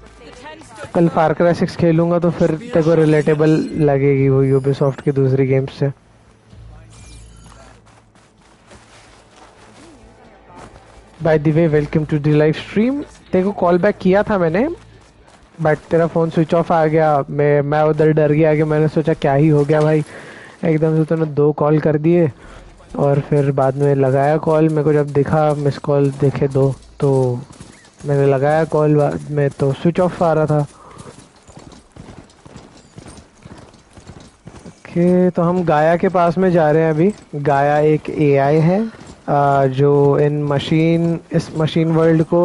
कल फार क्राई 6 खेलूंगा तो फिर तेरे को रिलेटेबल लगेगी वो यूबीसॉफ्ट की दूसरी गेम्स से. By the way welcome to the live stream. तेरे को कॉल बैक किया था मैंने, बट तेरा फ़ोन स्विच ऑफ आ गया. मैं उधर डर गया कि मैंने सोचा क्या ही हो गया भाई. एकदम से तूने 2 कॉल कर दिए और फिर बाद में लगाया कॉल. मेरे को जब दिखा मिस कॉल देखे 2, तो मैंने लगाया कॉल. बाद में तो स्विच ऑफ आ रहा था. ओके, तो हम गाया के पास में जा रहे हैं अभी। गाया एक एआई है जो इस मशीन वर्ल्ड को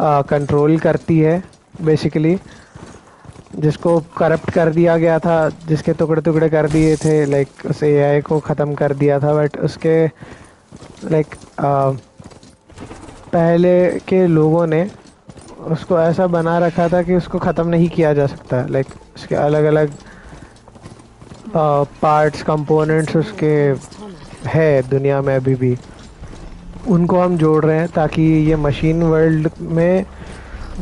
कंट्रोल करती है बेसिकली, जिसको करप्ट कर दिया गया था, जिसके टुकड़े टुकड़े कर दिए थे, लाइक उस एआई को ख़त्म कर दिया था। बट उसके लाइक पहले के लोगों ने उसको ऐसा बना रखा था कि उसको ख़त्म नहीं किया जा सकता। लाइक उसके अलग अलग पार्ट्स कंपोनेंट्स उसके है दुनिया में अभी भी, उनको हम जोड़ रहे हैं ताकि ये मशीन वर्ल्ड में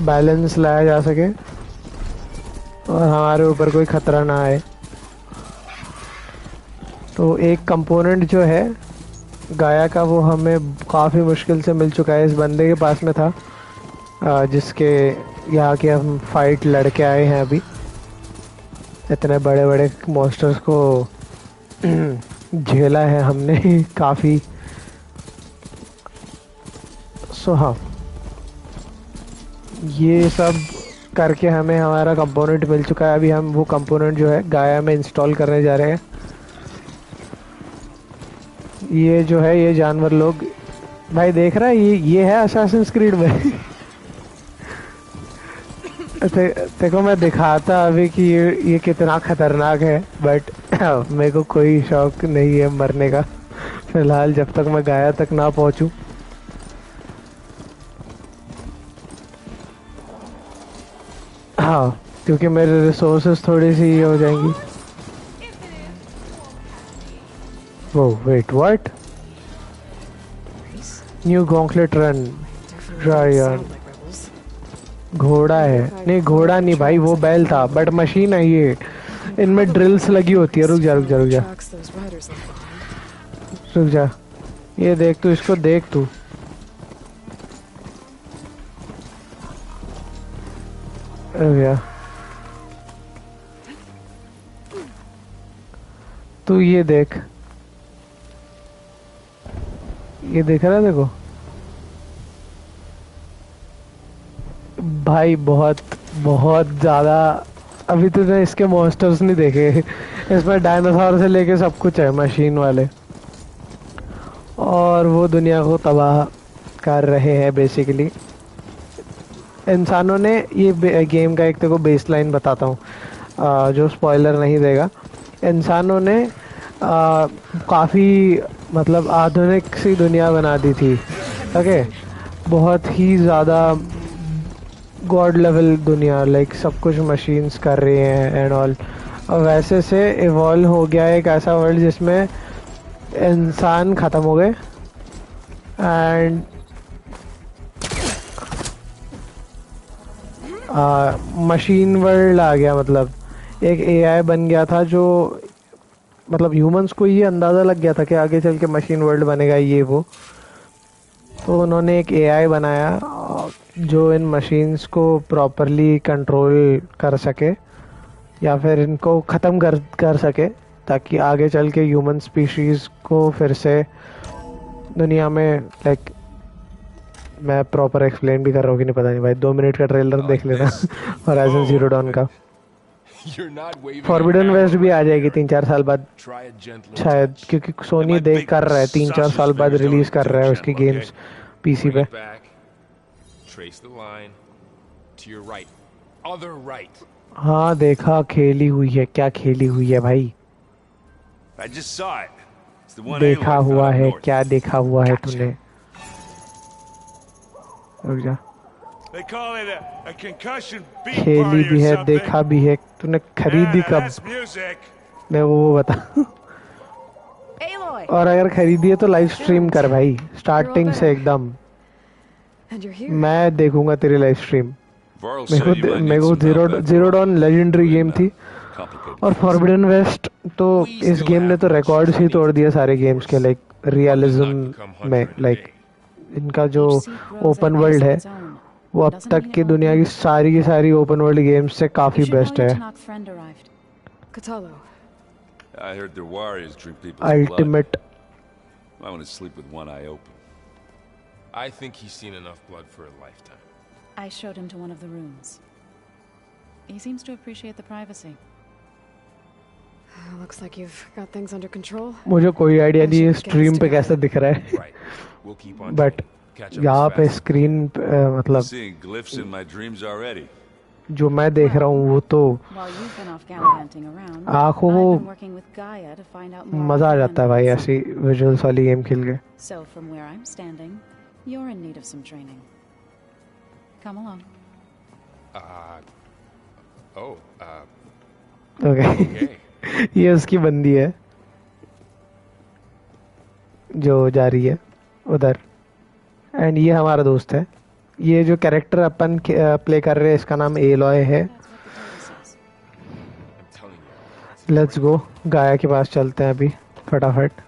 बैलेंस लाया जा सके और हमारे ऊपर कोई ख़तरा ना आए। तो एक कंपोनेंट जो है गाया का, वो हमें काफ़ी मुश्किल से मिल चुका है। इस बंदे के पास में था जिसके यहाँ के हम फाइट लड़के आए हैं अभी। इतने बड़े बड़े मॉन्स्टर्स को झेला है हमने काफ़ी। सो हाँ, ये सब करके हमें हमारा कंपोनेंट मिल चुका है। अभी हम वो कंपोनेंट जो है गाया में इंस्टॉल करने जा रहे हैं। ये जो है ये जानवर लोग, भाई देख रहा है, ये है असैसिन्स क्रीड में। देखो मैं दिखाता अभी कि ये कितना खतरनाक है, बट मेरे को कोई शौक नहीं है मरने का फिलहाल, जब तक मैं गाया तक ना पहुंचूं। हाँ, क्योंकि मेरे रिसोर्सेस थोड़ी सी ये हो जाएंगी। वो वेट, व्हाट? न्यू गॉन्कलेट रन ड्रायन। घोड़ा है? नहीं घोड़ा नहीं भाई, वो बैल था, बट मशीन है ये। इनमें ड्रिल्स लगी होती है। रुक जा रुक जा रुक जा रुक जा, ये देख तू, इसको देख तू। रुक, तू ये देख, ये देख रहा है? देखो भाई, बहुत बहुत ज़्यादा। अभी तूने इसके मॉन्स्टर्स नहीं देखे। इसमें डायनासोर से लेके सब कुछ है, मशीन वाले, और वो दुनिया को तबाह कर रहे हैं बेसिकली। इंसानों ने ये गेम का एक तेरे को बेसलाइन बताता हूँ जो स्पॉइलर नहीं देगा। इंसानों ने काफ़ी मतलब आधुनिक सी दुनिया बना दी थी। ओके, बहुत ही ज़्यादा गॉड लेवल दुनिया, लाइक सब कुछ मशीन्स कर रही हैं एंड ऑल। और वैसे से इवॉल्व हो गया एक ऐसा वर्ल्ड जिसमें इंसान ख़त्म हो गए एंड मशीन वर्ल्ड आ गया। मतलब एक एआई बन गया था जो, मतलब ह्यूमंस को ये अंदाज़ा लग गया था कि आगे चल के मशीन वर्ल्ड बनेगा ये वो। तो उन्होंने एक एआई बनाया जो इन मशीन्स को प्रॉपरली कंट्रोल कर सके या फिर इनको ख़त्म कर सके, ताकि आगे चल के ह्यूमन स्पीशीज़ को फिर से दुनिया में, लाइक मैं प्रॉपर एक्सप्लेन भी कर रहा हूँ कि नहीं पता नहीं भाई, 2 मिनट का ट्रेलर देख लेना हॉराइजन जीरो डॉन का। फॉरबिडन वेस्ट भी आ जाएगी 3-4 साल बाद शायद, क्योंकि सोनी देख कर रहा है 3-4 साल बाद रिलीज कर रहा है उसकी गेम्स पीसी पे। हाँ देखा, खेली हुई है, क्या खेली हुई है भाई? देखा हुआ है, क्या देखा हुआ है तूने? रुक जा, खेली भी है, देखा भी है। तूने खरीदी कब? मैं वो बता। और अगर खरीदी है तो लाइव स्ट्रीम कर भाई, स्टार्टिंग से एकदम। मैं देखूंगा तेरी लाइव स्ट्रीम। मेरे को जीरो डॉन लेजेंडरी गेम थी, और फॉरबिडन वेस्ट तो इस गेम ने तो रिकॉर्ड्स ही तोड़ दिए सारे गेम्स के, लाइक रियलिज्म में। लाइक इनका जो ओपन वर्ल्ड है वो अब तक की दुनिया की सारी ओपन वर्ल्ड गेम्स से काफी बेस्ट है। Ultimate. I want to sleep with one eye open. I think he's seen enough blood for a lifetime. I showed him to one of the rooms. He seems to appreciate the privacy. Looks like you've got things under control. मुझे कोई idea नहीं है stream पे कैसा दिख रहा है Right. We'll keep on but catch up यहाँ as पे fast. स्क्रीन मतलब Seeing glyphs in my dreams already. जो मैं देख रहा हूँ वो तो While you've been off gallivanting around, आँखों I've को been working with Gaia to find out more. मजा आ about जाता है भाई animals. ऐसी विजुअल्स वाली गेम खेल के So from where I'm standing, you're in need of some training. Come along. Okay Okay. ये उसकी बंदी है जो जा रही है उधर एंड ये हमारा दोस्त है ये जो कैरेक्टर अपन प्ले कर रहे हैं इसका नाम एलॉय है That's what the data says. I'm telling you. Let's go गाया के पास चलते हैं अभी फटाफट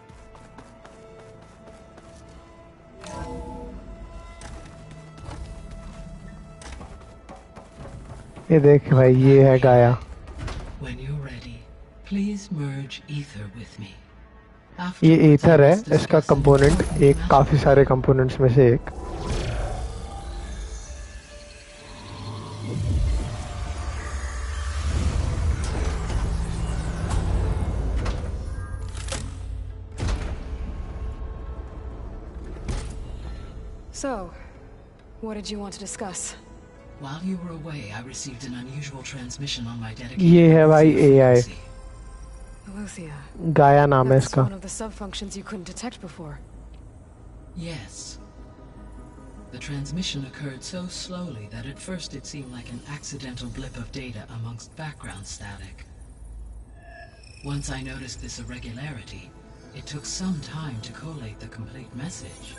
ये देख भाई ये है गाया When you're ready, please merge ether with me. ये Afterwards, ईथर है let's इसका discuss कंपोनेंट एक काफी सारे कंपोनेंट्स में से एक So, what did you want to discuss? While you were away, I received an unusual transmission on my dedicated ये है भाई AI frequency. Aletheia. गाया नाम है That's इसका one of the sub-functions you couldn't detect before. Yes. The transmission occurred so slowly that at first it seemed like an accidental blip of data amongst background static. Once I noticed this irregularity, it took some time to collate the complete message.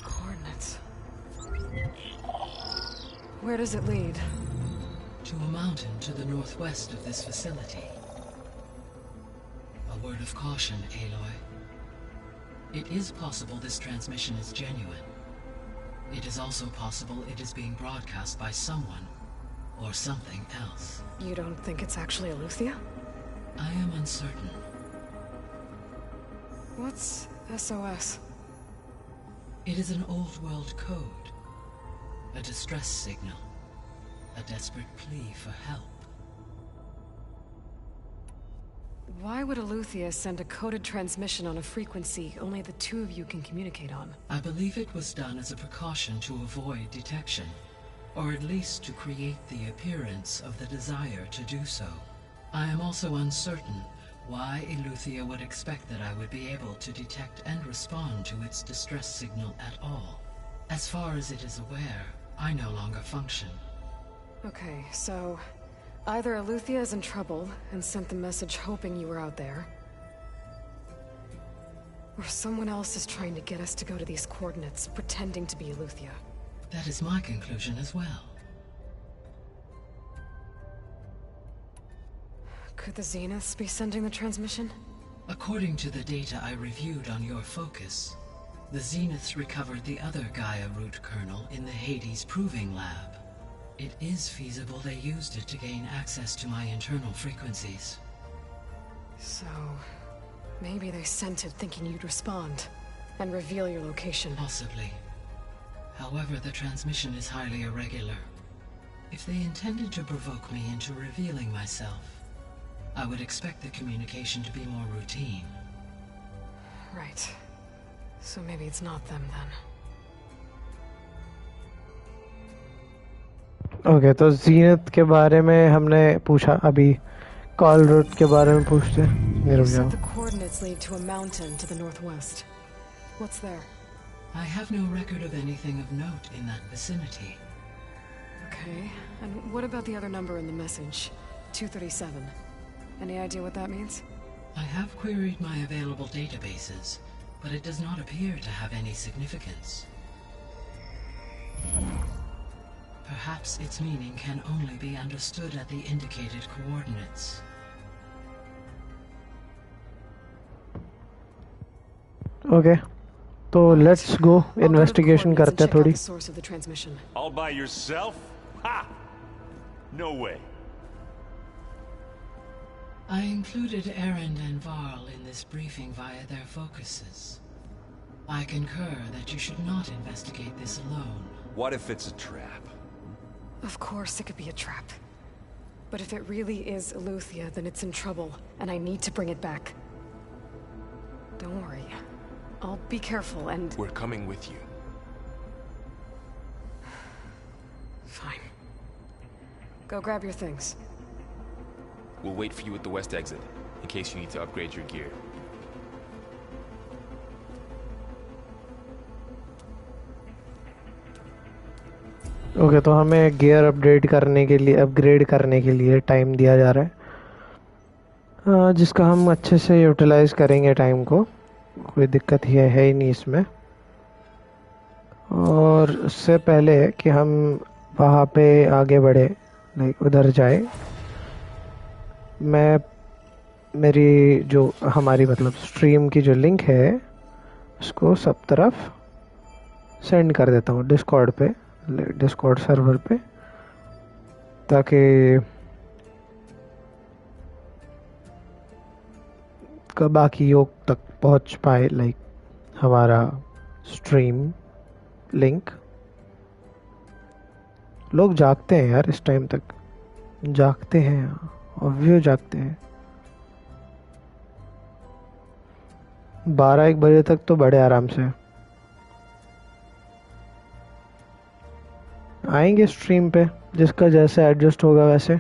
Coordinates. Where does it lead? To a mountain to the northwest of this facility. A word of caution, Aloy. It is possible this transmission is genuine. It is also possible it is being broadcast by someone or something else. You don't think it's actually Aletheia? I am uncertain. What's SOS? It is an old world code. A distress signal. A desperate plea for help. Why would Aletheia send a coded transmission on a frequency only the two of you can communicate on? I believe it was done as a precaution to avoid detection, or at least to create the appearance of the desire to do so. I am also uncertain why Aletheia would expect that I would be able to detect and respond to its distress signal at all. As far as it is aware, I no longer function. Okay, so either Aletheia is in trouble and sent the message hoping you were out there, or someone else is trying to get us to go to these coordinates, pretending to be Aletheia. That is my conclusion as well. Could the Zeniths be sending the transmission? According to the data I reviewed on your focus, the Zeniths recovered the other Gaia root kernel in the Hades Proving Lab. It is feasible they used it to gain access to my internal frequencies. So, maybe they sent it thinking you'd respond and reveal your location. Possibly. However, the transmission is highly irregular. If they intended to provoke me into revealing myself, I would expect the communication to be more routine. Right. So maybe it's not them then. Okay तो जीनत के बारे में हमने पूछा अभी call root के बारे में पूछते हैं You रुक जाओ said the coordinates lead to a mountain to the northwest. What's there? I have no record of anything of note in that vicinity. Okay, and what about the other number in the message? 237. Any idea what that means? I have queried my available databases, but it does not appear to have any significance. Perhaps its meaning can only be understood at the indicated coordinates. Okay तो let's go I'll go to the investigation coordinates and करते हैं check out थोड़ी the source of the transmission. All by yourself? Ha! No way. I included Erend and Varl in this briefing via their focuses. I concur that you should not investigate this alone. What if it's a trap? Of course it could be a trap. But if it really is Eleuthia, then it's in trouble, and I need to bring it back. Don't worry. I'll be careful and... We're coming with you. Fine. Go grab your things. We'll wait for you at the west exit, in case you need to upgrade your gear. Okay तो हमें gear update करने के लिए upgrade करने के लिए time दिया जा रहा है, जिसका हम अच्छे से यूटिलाइज करेंगे टाइम को. कोई दिक्कत है ही नहीं इसमें. और उससे पहले कि हम वहाँ पे आगे बढ़े, लाइक उधर जाए, मैं मेरी जो हमारी मतलब स्ट्रीम की जो लिंक है उसको सब तरफ सेंड कर देता हूँ डिस्कॉर्ड पे, डिस्कॉर्ड सर्वर पे, ताकि बाकी लोग तक पहुंच पाए, लाइक हमारा स्ट्रीम लिंक. लोग जागते हैं यार इस टाइम तक, जागते हैं और व्यू जागते हैं. 12-1 बजे तक तो बड़े आराम से आएंगे स्ट्रीम पे, जिसका जैसे एडजस्ट होगा वैसे.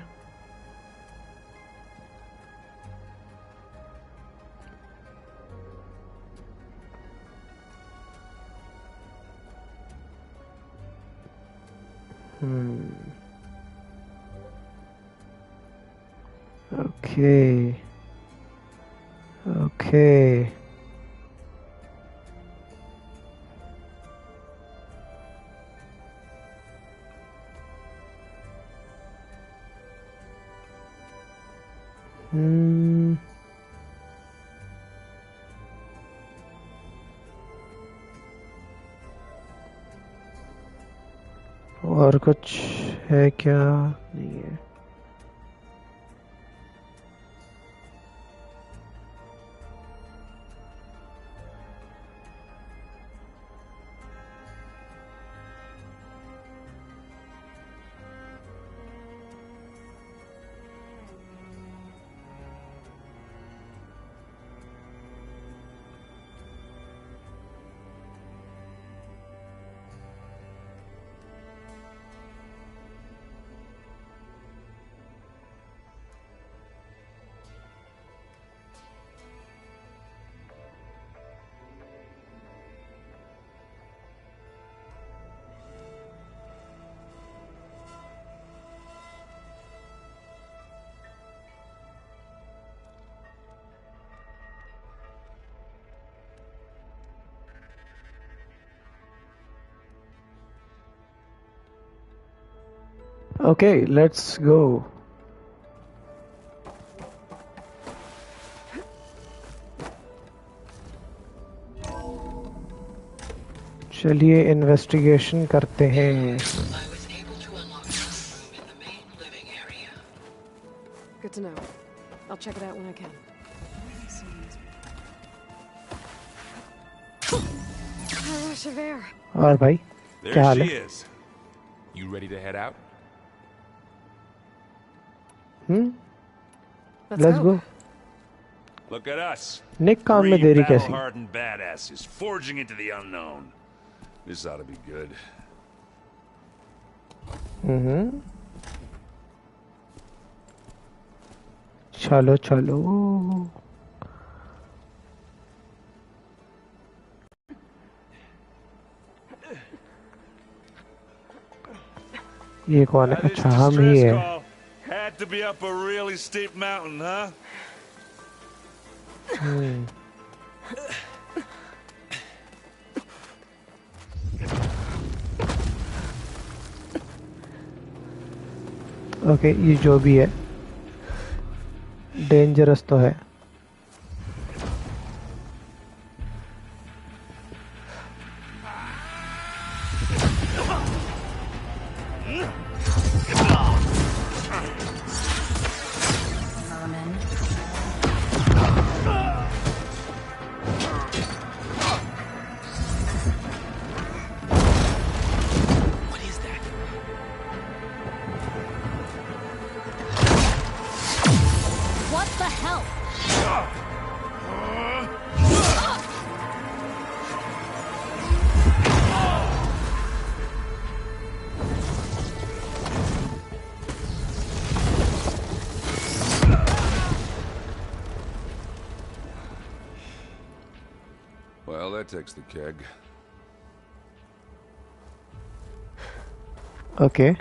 Okay okay. और कुछ है क्या? नहीं है. Okay, let's go. चलिए इन्वेस्टिगेशन करते हैं. Good to know. I'll check it out when I can. Rush of air. और भाई क्या हाल है? You ready to head out? Let's go. Look at us. Nick काम में देरी कैसी? Battle-hardened badasses forging into the unknown. This ought to be good. चलो चलो. ये कौन है? अच्छा हम ही है. Had to be up a really steep mountain, huh? Okay, ये जो भी है डेंजरस तो है. Well, that takes the keg. Okay.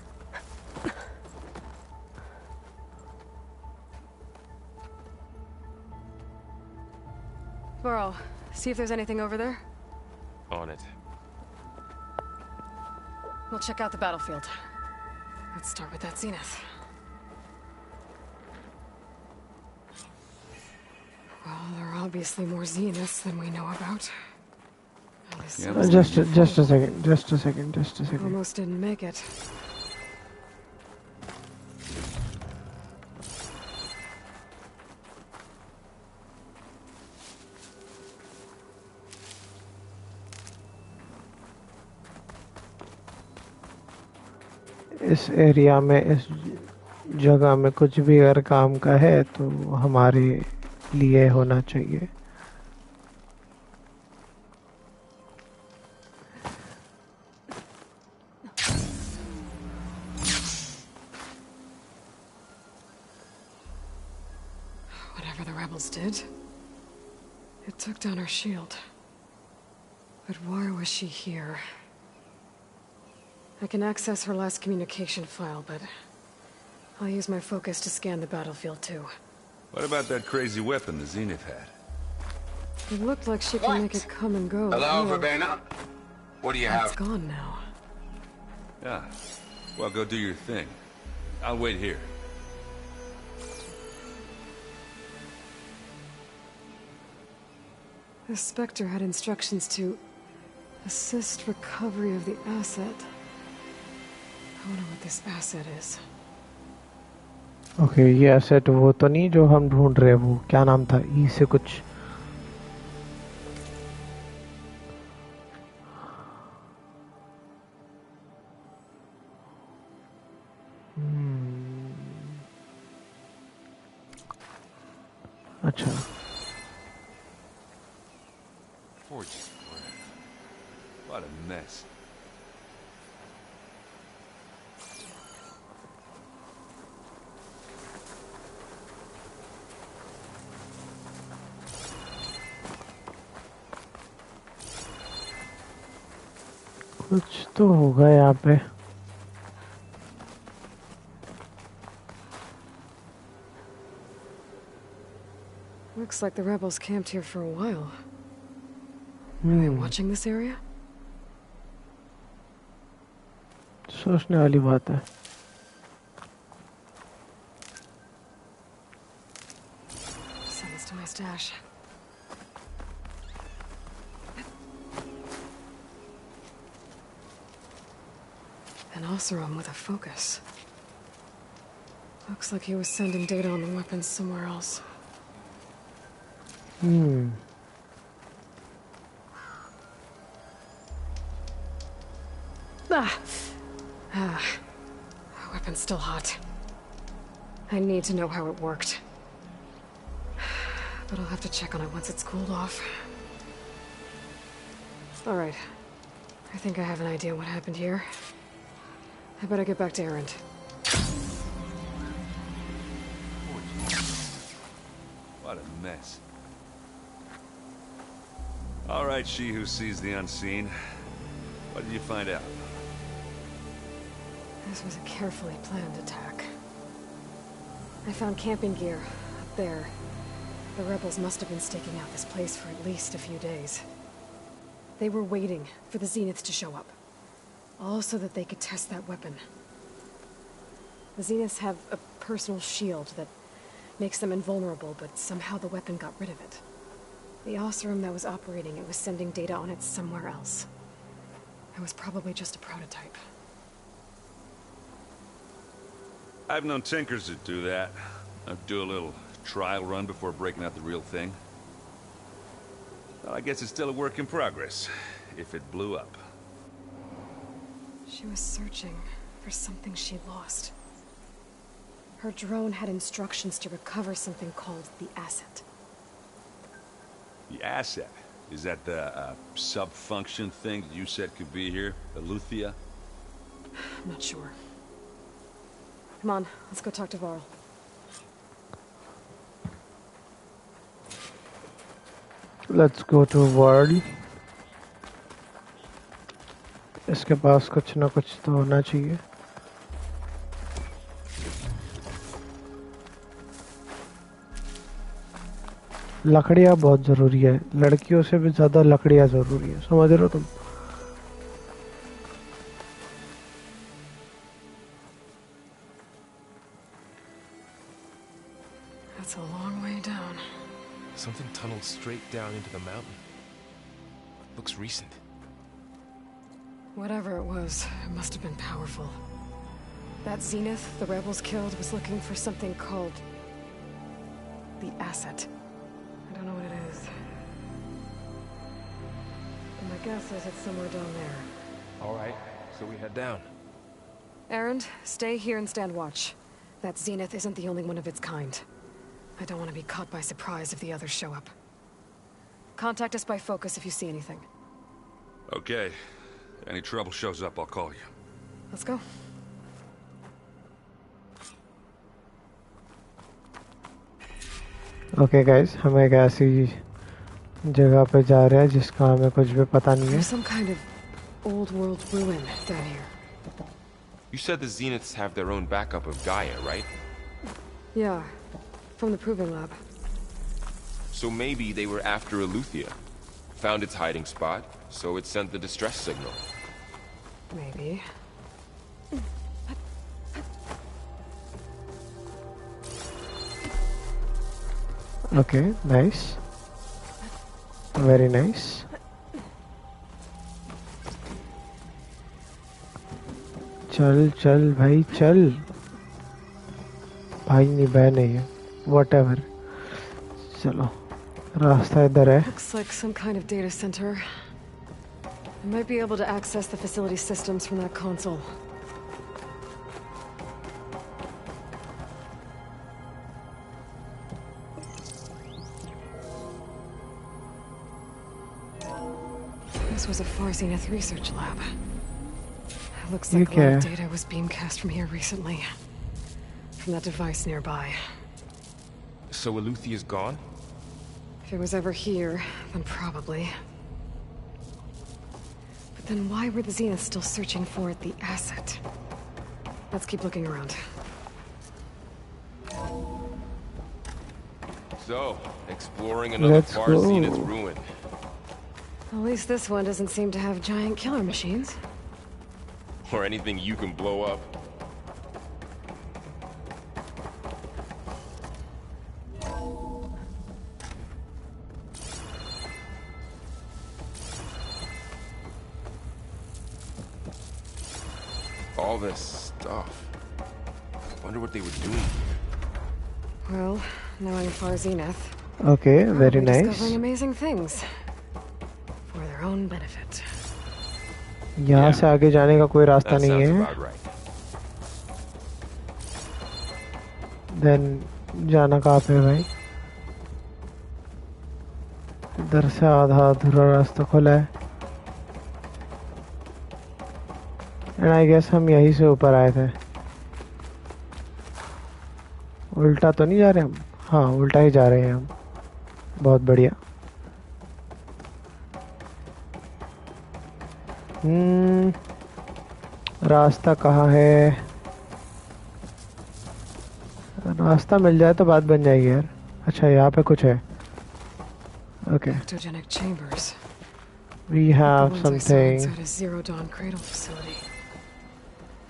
Burrow, see if there's anything over there. On it. We'll check out the battlefield. Let's start with that zenith. Well, there are obviously more zeniths than we know about. Yeah, just a second. Almost didn't make it. इस area में इस जगह में कुछ भी अगर काम का है तो हमारे लिए होना चाहिए. Whatever the rebels did, it took down our shield. But why was she here? I can access her last communication file, but I'll use my focus to scan the battlefield too. What about that crazy weapon the Zenith had? It looked like she could make it come and go. Hello, Verbena? What do you have? It's gone now. Yeah. Well, go do your thing. I'll wait here. The Spectre had instructions to assist recovery of the asset. I wonder what this asset is. Okay ये asset वो तो नहीं जो हम ढूंढ रहे हैं. वो क्या नाम था? ई से कुछ. अच्छा. What a mess. कुछ तो होगा यहाँ पे. Looks like the rebels camped here for a while. Are they watching this area? सोचने वाली बात है. Send this to my stash. An Oseram with a focus. Looks like he was sending data on the weapons somewhere else. Weapon's still hot. I need to know how it worked. But I'll have to check on it once it's cooled off. Alright. I think I have an idea what happened here. I better get back to Erend. What a mess. All right, she who sees the unseen. What did you find out? This was a carefully planned attack. I found camping gear up there. The rebels must have been staking out this place for at least a few days. They were waiting for the Zeniths to show up. All so that they could test that weapon. The Zeniths have a personal shield that makes them invulnerable, but somehow the weapon got rid of it. The Oseram that was operating it was sending data on it somewhere else. It was probably just a prototype. I've known tinkers that do that. I'd do a little trial run before breaking out the real thing. Well, I guess it's still a work in progress, if it blew up. She was searching for something she'd lost. Her drone had instructions to recover something called the asset. The asset? Is that the sub-function thing that you said could be here? The Luthia? I'm not sure. Come on, let's go talk to Varl. Let's go to world. इसके पास कुछ ना कुछ तो होना चाहिए. लकड़ियाँ बहुत ज़रूरी है. लड़कियों से भी ज़्यादा लकड़ियाँ ज़रूरी है. समझ रहे हो तुम? That's a long way down. Something tunneled straight down into the mountain. Looks recent. Whatever it was, it must have been powerful. That Zenith the rebels killed was looking for something called the asset. I don't know what it is. But my guess is it's somewhere down there. All right, so we head down. Erend, stay here and stand watch. That Zenith isn't the only one of its kind. I don't want to be caught by surprise if the others show up. Contact us by focus if you see anything. Okay. Any trouble shows up, I'll call you. Let's go. Okay guys, हम एक ऐसी जगह पे जा रहे हैं जिसका हमें कुछ भी पता नहीं है. There's some kind of old world ruin down here. You said the Zeniths have their own backup of Gaia, right? Yeah, from the proving lab. So maybe they were after Eleuthia. Found its hiding spot, so it sent the distress signal. Maybe. Okay, nice. Very nice. चल चल भाई चल. भाई नहीं बहन नहीं है. Whatever. चलो. रास्ता इधर है. Looks like some kind of data center. I might be able to access the facility systems from that console. This was a Far Zenith research lab. It looks like a lot of data was beamcast from here recently. From that device nearby. So Eleuthia's gone? If it was ever here, then probably. But then why were the Zeniths still searching for the asset? Let's keep looking around. So, exploring another Far Zenith ruin. At least this one doesn't seem to have giant killer machines. Or anything you can blow up. All this stuff. Wonder what they were doing here. Well, knowing Far Zenith. Okay, very nice. Discovering amazing things. For their own benefit. यहाँ से आगे जाने का कोई रास्ता नहीं है. Then जाना कहाँ पे भाई? इधर से आधा अधूरा रास्ता खुला है. And I guess हम यहीं से ऊपर आए थे. उल्टा तो नहीं जा रहे हम? हाँ, उल्टा ही जा रहे हैं हम. बहुत बढ़िया. रास्ता कहाँ है? रास्ता मिल जाए तो बात बन जाएगी यार. अच्छा यहाँ पे कुछ है. Okay. Ectogenic chambers. We have something. Inside a Zero Dawn cradle facility.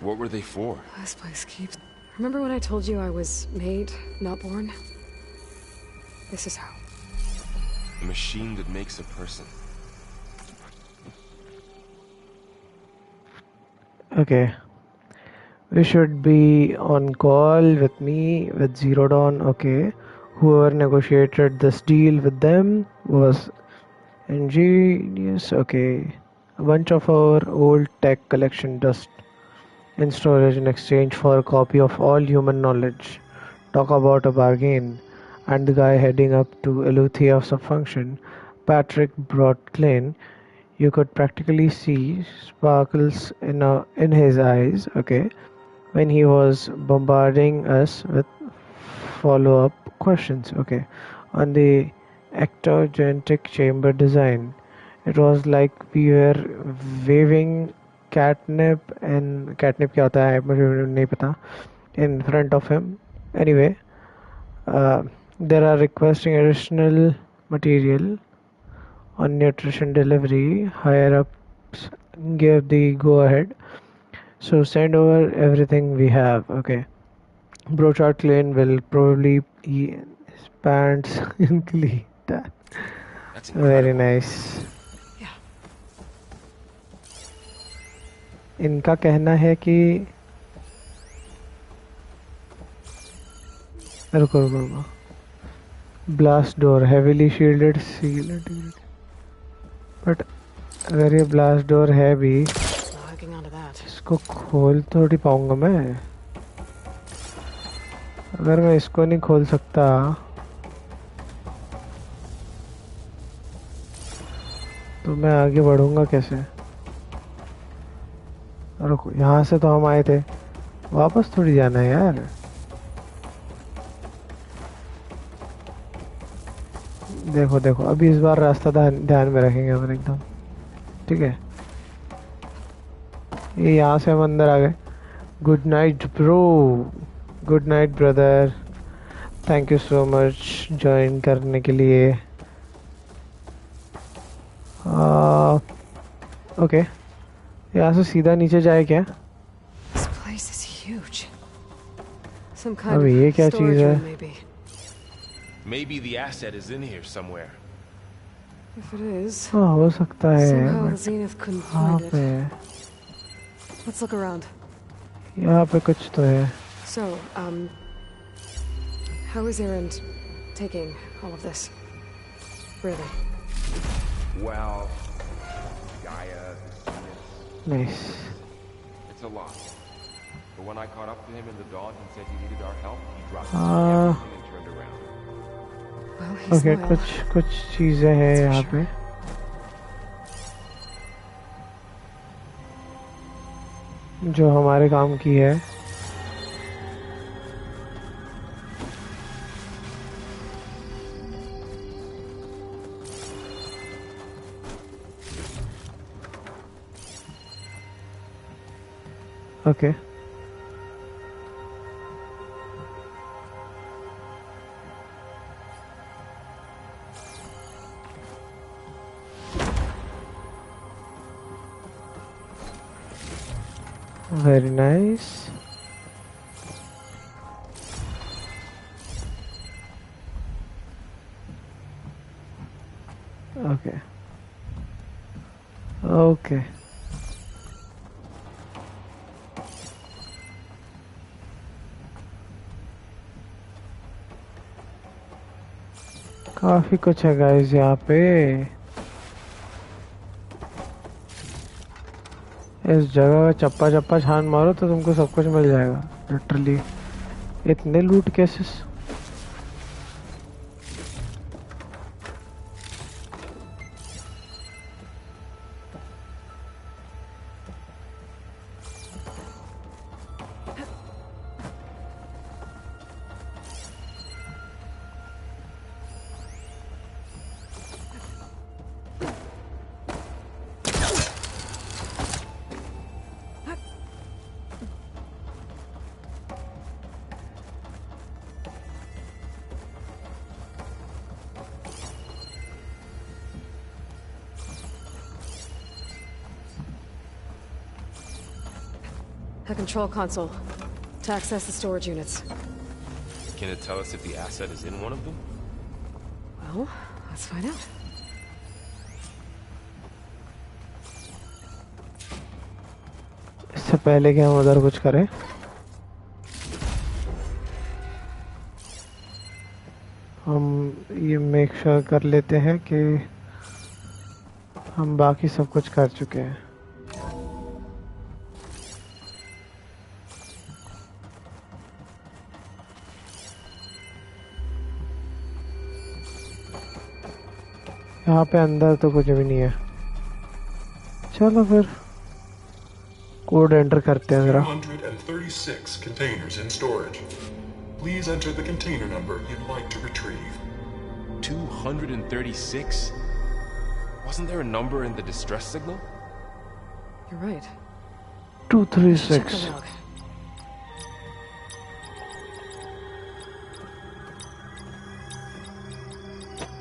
What were they for? This place keeps... Remember when I told you I was made, not born? This is how. A machine that makes a person. Okay. We should be on call with me, with Zero Dawn. Okay. Whoever negotiated this deal with them was ingenious. Okay. A bunch of our old tech collection dust in storage in exchange for a copy of all human knowledge. Talk about a bargain. And the guy heading up to Eleuthia of Subfunction, Patrick Broadclane, you could practically see sparkles in his eyes, okay, when he was bombarding us with follow-up questions, okay. On the ectogenetic chamber design. It was like we were waving catnip and catnip क्या होता है मुझे नहीं पता in front of him. Anyway, there are requesting additional material on nutrition delivery. Higher ups give the go ahead. So send over everything we have. Okay. Brochard Clan will probably eat his pants and clean that. That's Very incredible. nice. इनका कहना है कि रुको रुको रुको blast door heavily shielded sealed but अगर ये blast door है भी इसको खोल थोड़ी पाऊंगा मैं अगर मैं इसको नहीं खोल सकता तो मैं आगे बढ़ूंगा कैसे रुको यहाँ से तो हम आए थे वापस थोड़ी जाना है यार देखो देखो अभी इस बार रास्ता ध्यान में रखेंगे अपन एकदम ठीक है ये यहाँ से हम अंदर आ गए good night bro good night brother thank you so much join करने के लिए ओके यहाँ से सीधा नीचे जाए क्या अभी ये क्या चीज है Maybe the asset is in here somewhere. If it is, हाँ हो सकता है somehow Zenith couldn't हाँ find पे it. Let's look around. यहाँ पे कुछ तो है So, how is Erend taking all of this? Really? Well, Gaia, nice it's a lot. But when I caught up to him in the dawn and said he needed our help, he dropped everything and turned around. Well, he's okay loyal. कुछ चीजें हैं यहाँ पे जो हमारे काम की है okay Very nice. Okay. Okay. काफी कुछ है गाइस यहाँ पे इस जगह का चप्पा चप्पा छान मारो तो तुमको सब कुछ मिल जाएगा लिटरली इतने लूट cases A control console to access the storage units. Can it tell us if the asset is in one of them? Well, let's find out. इससे पहले कि हम उधर कुछ करें हम ये मेक श्योर कर लेते हैं कि हम बाकी सब कुछ कर चुके हैं यहाँ पे अंदर तो कुछ भी नहीं है चलो फिर कोड एंटर करते हैं जरा 236 containers in storage. Please enter the container number you'd like to retrieve. 236? Wasn't there a number in the distress signal? You're right. 236. Check the log.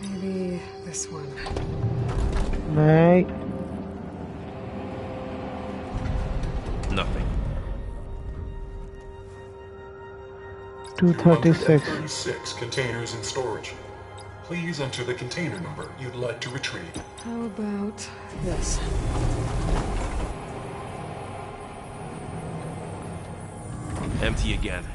Maybe this one. May. Nothing. 236. 236 containers in storage. Please enter the container number you'd like to retrieve. How about this? Empty again.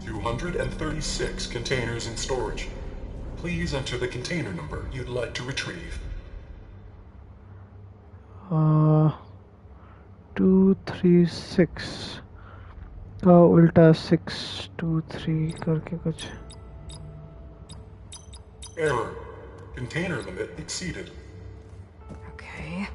$236 containers in storage. Please enter the container number you'd like to retrieve. 236 का उल्टा 623 करके कुछ. Error. Container limit exceeded. Okay.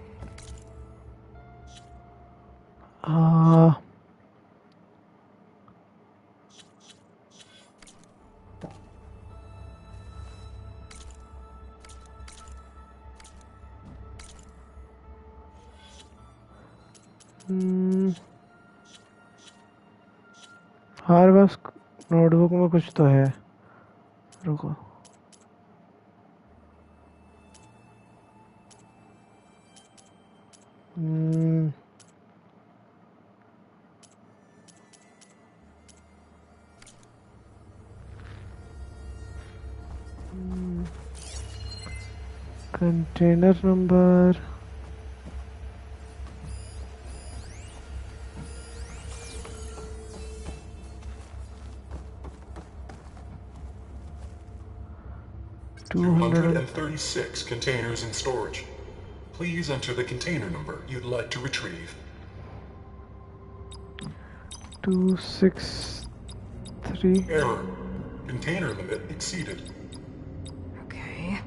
हमारे पास notebook में कुछ तो है. रुको. Container number $236 containers in storage. Please enter the container number you'd like to retrieve. 263. Error. Container limit exceeded. Okay.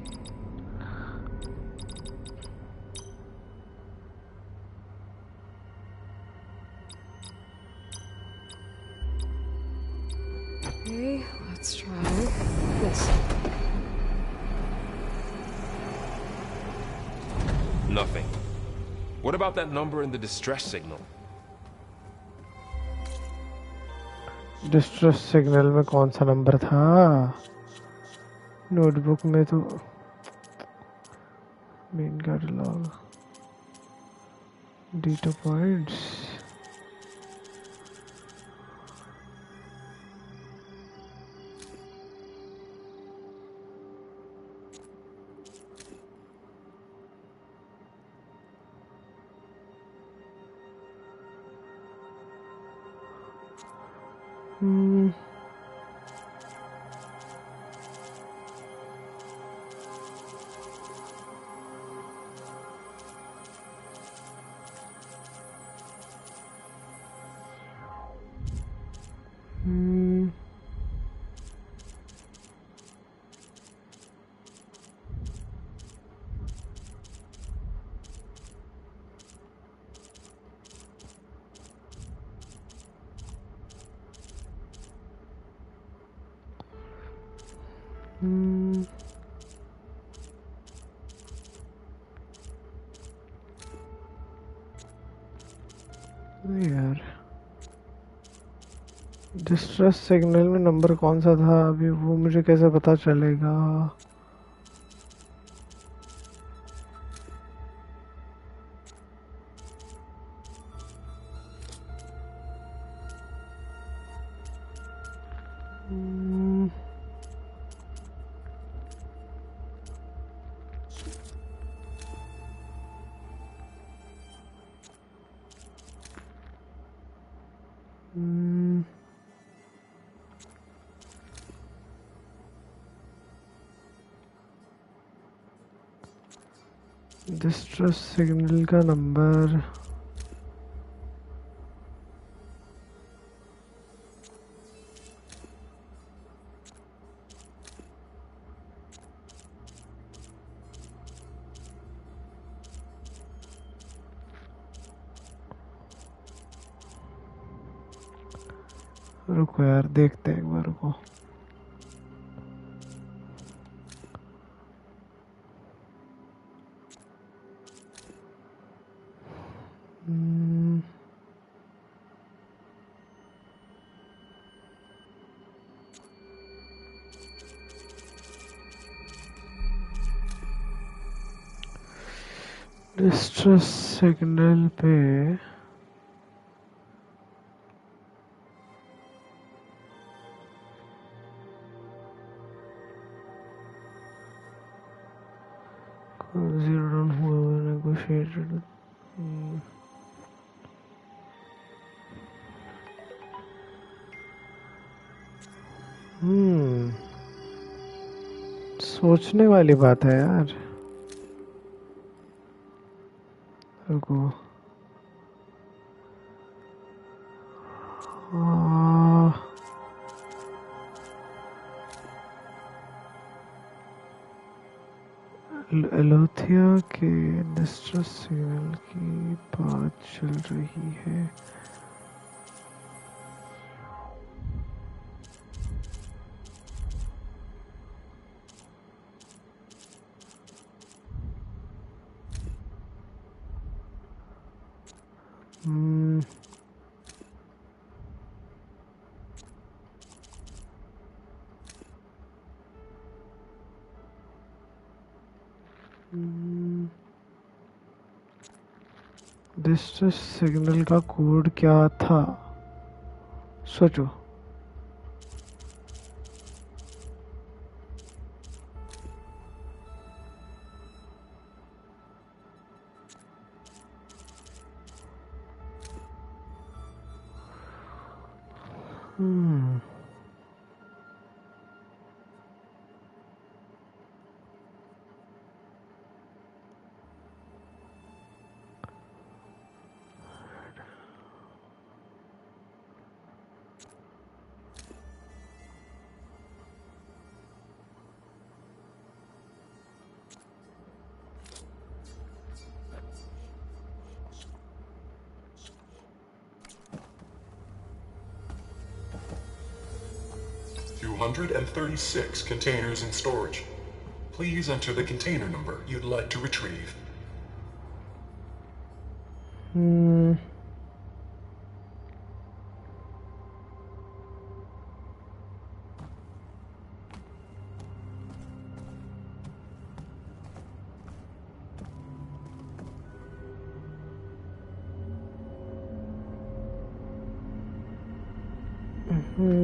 Okay, let's try this. Nothing. What about that number in the distress signal? Distress signal में कौन सा number था? Notebook में तो main catalogue data points. यार distress signal में number कौन सा था अभी वो मुझे कैसे पता चलेगा? डिस्ट्रेस सिग्नल का नंबर रुको यार, देखते हैं एक बार, रुको। डिस्ट्रेस सिग्नल पे zero down whoever negotiated. सोचने वाली बात है यार। रुको। एलोथिया के डिस्ट्रेस सिग्नल की बात चल रही है। डिस्ट्रेस सिग्नल का कोड क्या था? सोचो। And 36 containers in storage. Please enter the container number you'd like to retrieve.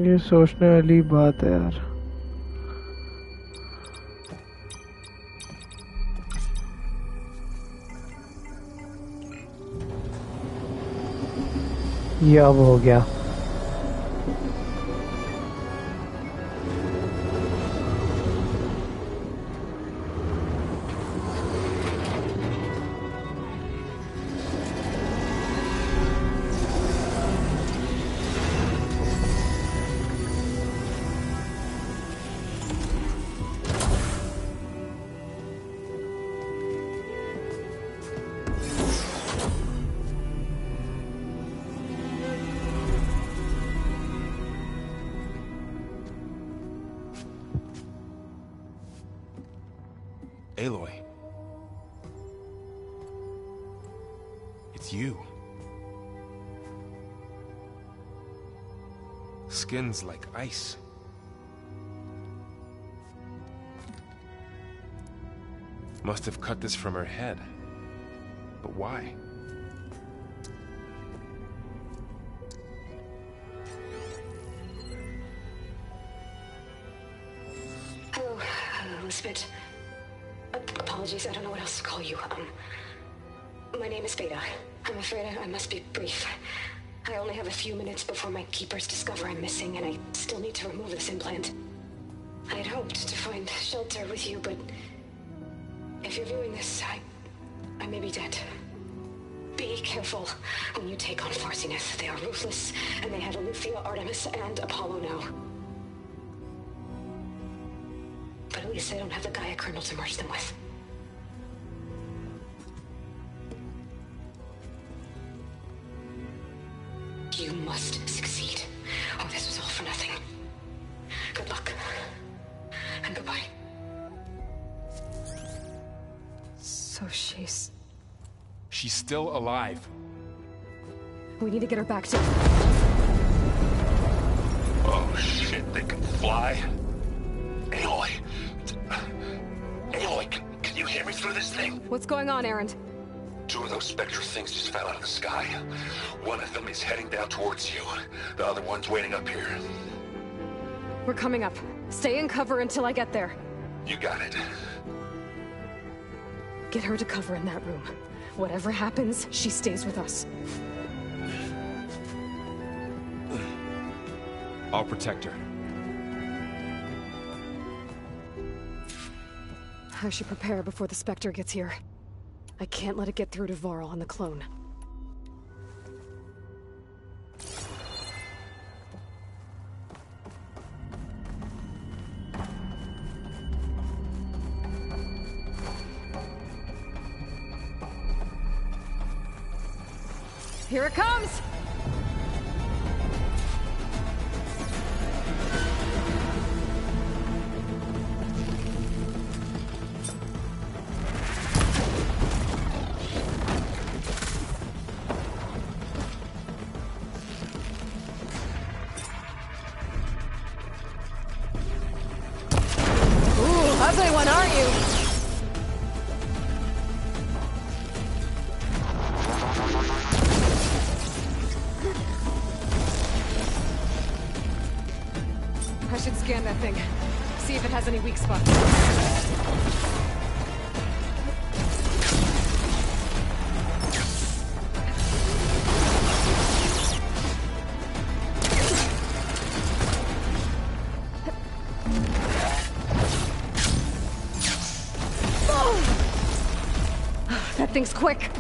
ये सोचने वाली बात है यार। ये अब हो गया। Aloy. It's you. Skin's like ice. Must have cut this from her head. But why? Hello, Elizabeth. Apologies, I don't know what else to call you. My name is Veda. I'm afraid I must be brief. I only have a few minutes before my keepers discover I'm missing, and I still need to remove this implant. I had hoped to find shelter with you, but if you're viewing this, I may be dead. Be careful when you take on Farsineth. They are ruthless, and they have Eleuthia, Artemis, and Apollo now. But at least they don't have the Gaia kernel to merge them with. You must succeed, or this was all Goodbye. So she's... She's still alive. We need to get her back to... Oh shit, they can fly? Aloy! Aloy, can you hear me through this thing? What's going on, Erend? 2 of those Spectre things just fell out of the sky. One of them is heading down towards you. The other one's waiting up here. We're coming up. Stay in cover until I get there. You got it. Get her to cover in that room. Whatever happens, she stays with us. I'll protect her. I should prepare before the Spectre gets here. I can't let it get through to Varl and the clone. Here it comes! Ugly one, are you? I should scan that thing. See if it has any weak spots. That thing's quick.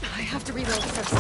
I have to reload first.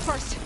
first.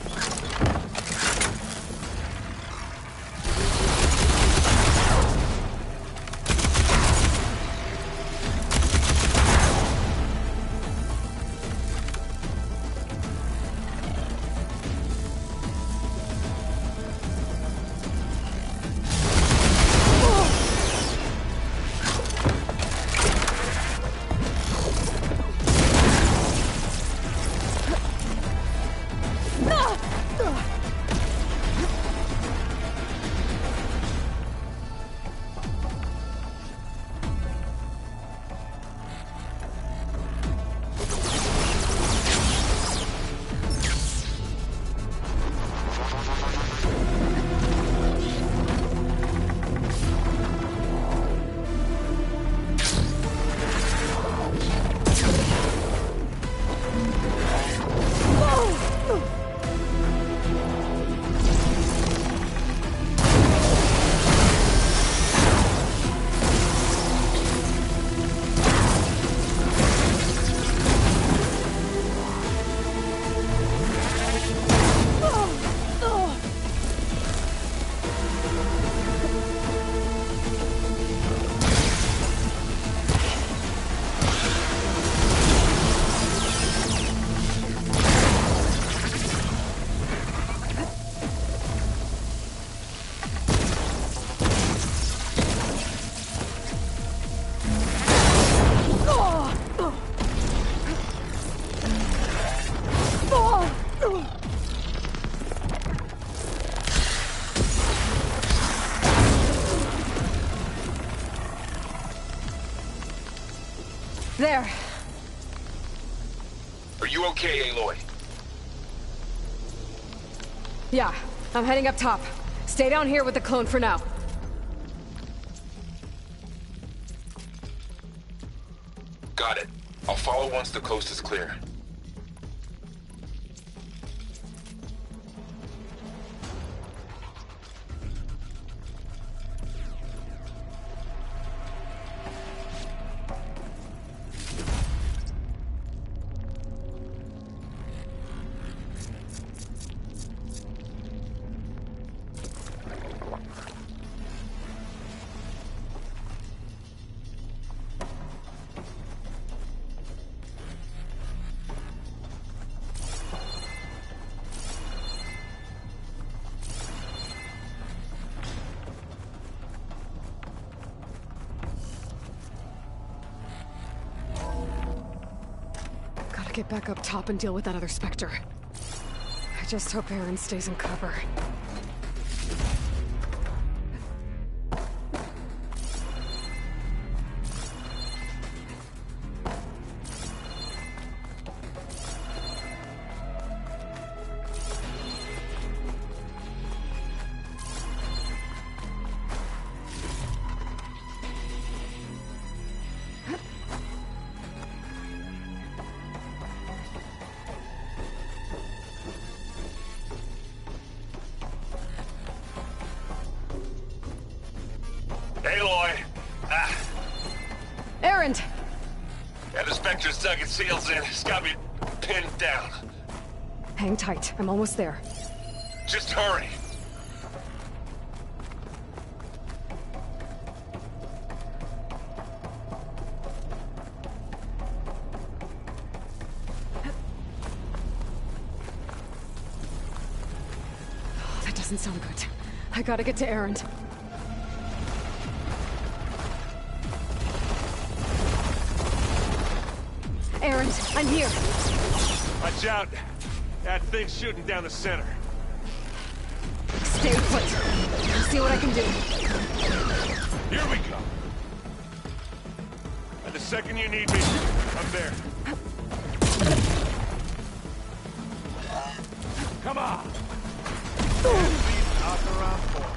There. Are you okay, Aloy? Yeah, I'm heading up top. Stay down here with the clone for now. Got it. I'll follow once the coast is clear. Get back up top and deal with that other Spectre. I just hope Aaron stays in cover. Aloy! Erend! Yeah, the Spectre's dug its heels in. It's got me pinned down. Hang tight. I'm almost there. Just hurry. Oh, that doesn't sound good. I gotta get to Erend. Erend, I'm here. Watch out. That thing's shooting down the center. Stay put. I'll see what I can do. Here we go. And the second you need me, I'm there. Come on. Knock around for it.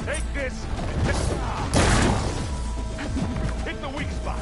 Take this! Hit the weak spot!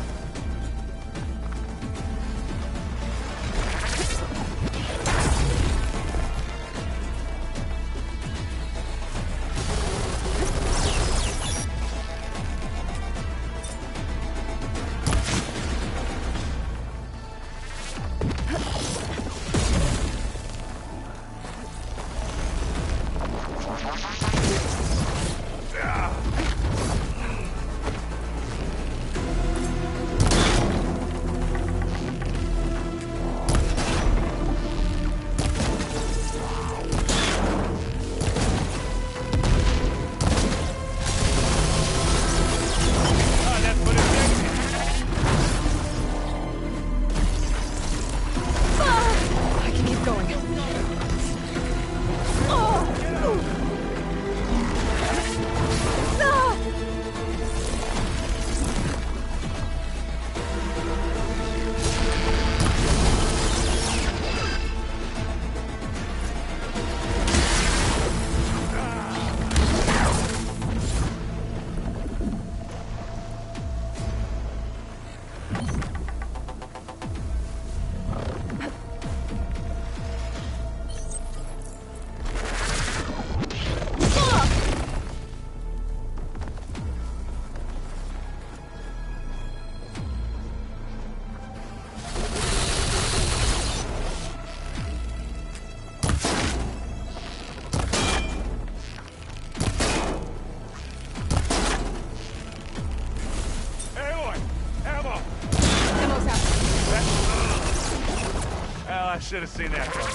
should have seen that coming.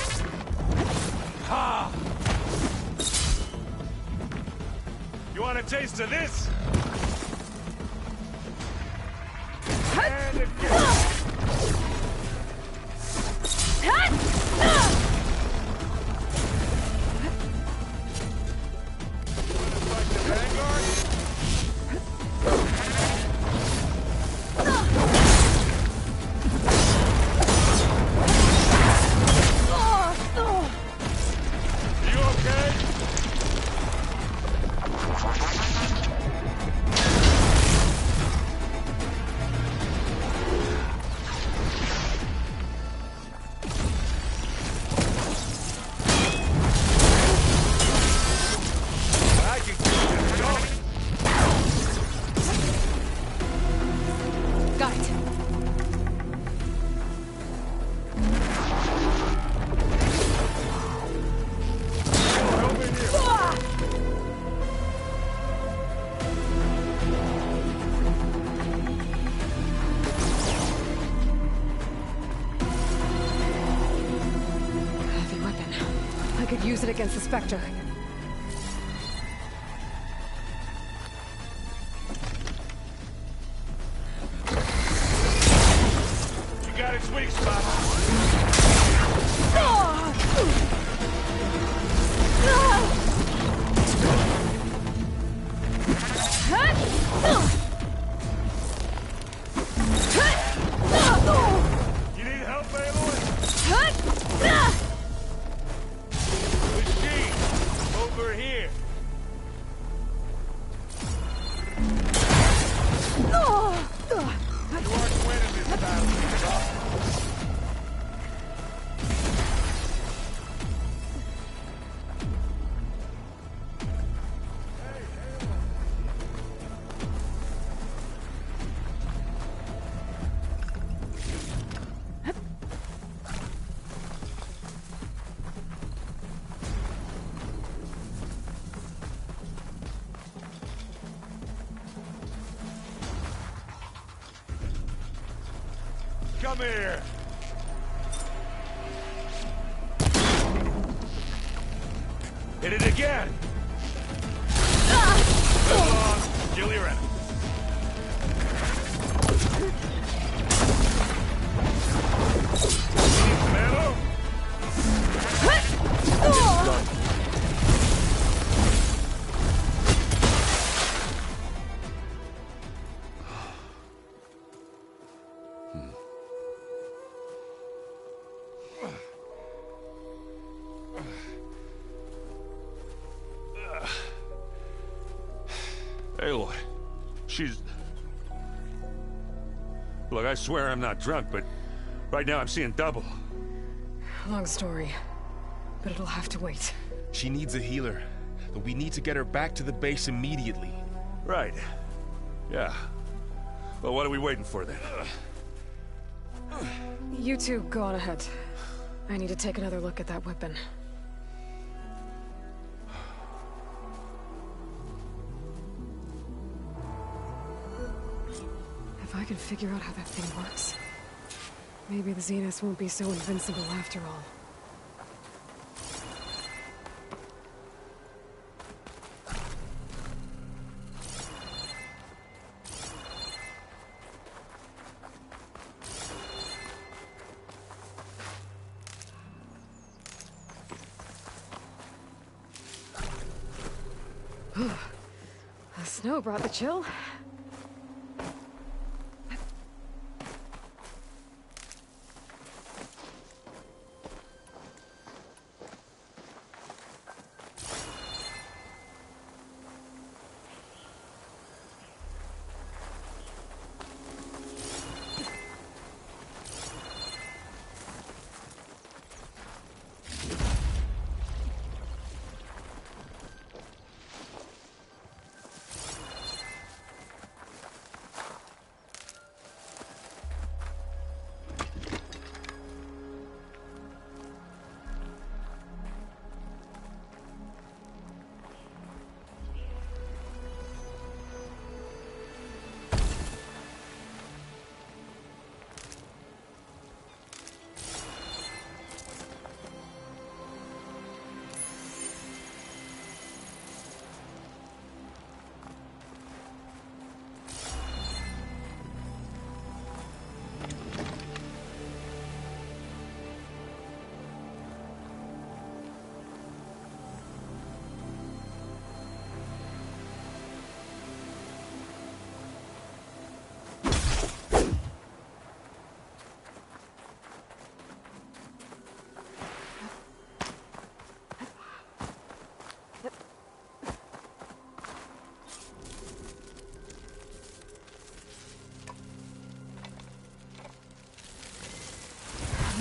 Ha! You want a taste of this? And again. Use it against the Spectre. You got its weak spot. You need help, Aloy? Over here. You aren't winning this battle. Come here! Hit it again! Come on, kill your enemy. Need some ammo? Aloy, she's... Look, I swear I'm not drunk, but right now I'm seeing double. Long story, but it'll have to wait. She needs a healer, but we need to get her back to the base immediately. Right. Yeah. Well, what are we waiting for then? You two go on ahead. I need to take another look at that weapon. If I can figure out how that thing works, maybe the Zeniths won't be so invincible after all. The snow brought the chill.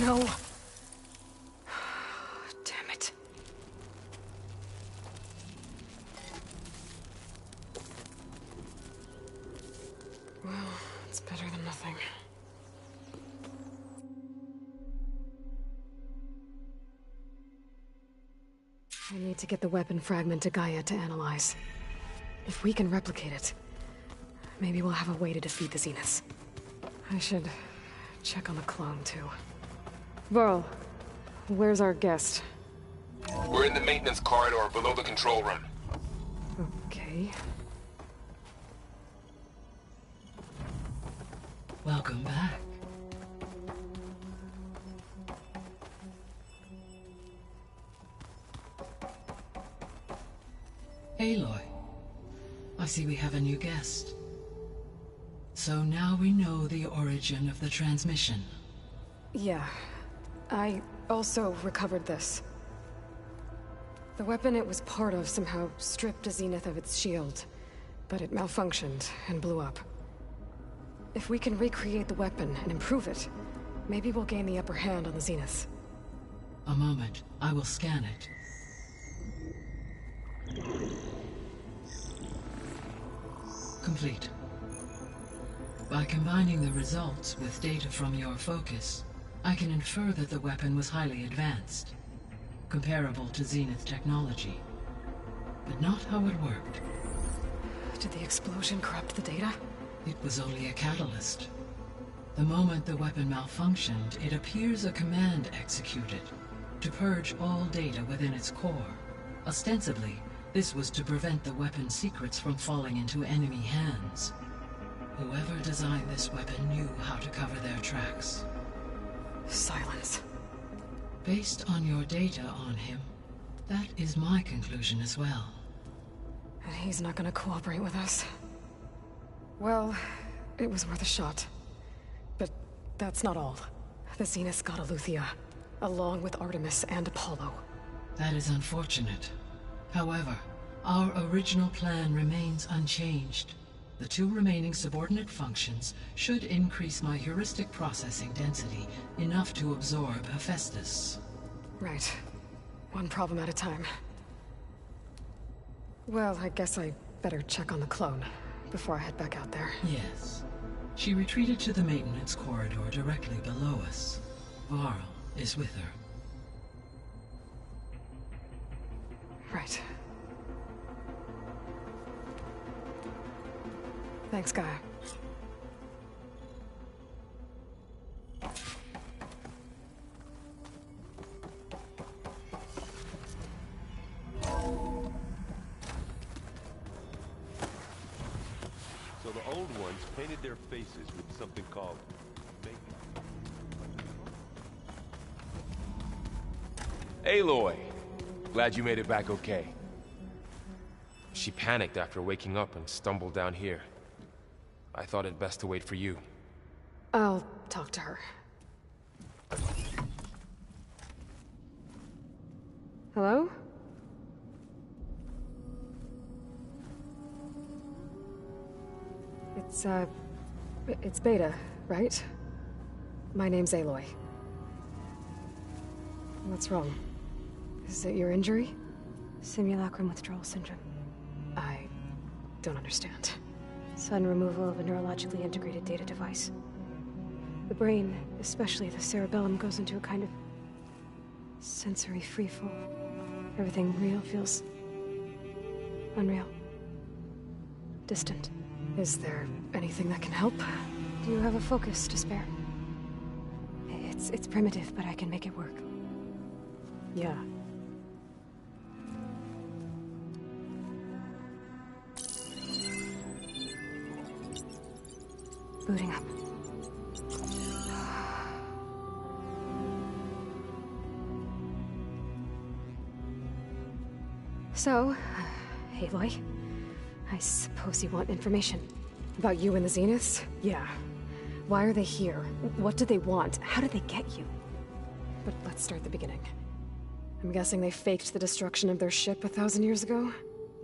no. Damn it. Well, it's better than nothing. I need to get the weapon fragment to Gaia to analyze. If we can replicate it, maybe we'll have a way to defeat the Zeniths. I should check on the clone, too. Varl, where's our guest? We're in the maintenance corridor below the control room. Okay. Welcome back. Aloy, I see we have a new guest. So now we know the origin of the transmission. Yeah. I also recovered this. The weapon it was part of somehow stripped a Zenith of its shield, but it malfunctioned and blew up. If we can recreate the weapon and improve it, maybe we'll gain the upper hand on the Zeniths. A moment, I will scan it. Complete. By combining the results with data from your focus, I can infer that the weapon was highly advanced, comparable to Zenith technology, but not how it worked. Did the explosion corrupt the data? It was only a catalyst. The moment the weapon malfunctioned, it appears a command executed to purge all data within its core. Ostensibly, this was to prevent the weapon's secrets from falling into enemy hands. Whoever designed this weapon knew how to cover their tracks. Silence. Based on your data on him, that is my conclusion as well. And he's not gonna cooperate with us. Well, it was worth a shot. But that's not all. The Zeniths got Eleuthia, along with Artemis and Apollo. That is unfortunate. However, our original plan remains unchanged. The two remaining subordinate functions should increase my heuristic processing density enough to absorb Hephaestus. Right. One problem at a time. Well, I guess I better check on the clone before I head back out there. Yes. She retreated to the maintenance corridor directly below us. Varl is with her. Right. Thanks, Gaia. So the old ones painted their faces with something called makeup. Aloy! Glad you made it back okay. She panicked after waking up and stumbled down here. I thought it best to wait for you. I'll talk to her. Hello? It's Beta, right? My name's Aloy. What's wrong? Is it your injury? Simulacrum withdrawal syndrome. I don't understand. Sudden removal of a neurologically integrated data device. The brain, especially the cerebellum, goes into a kind of sensory freefall. Everything real feels unreal. Distant. Is there anything that can help? Do you have a focus to spare? It's primitive, but I can make it work. Yeah. Booting up. So, Aloy, I suppose you want information. About you and the Zeniths? Yeah. Why are they here? What do they want? How did they get you? But let's start at the beginning. I'm guessing they faked the destruction of their ship 1,000 years ago?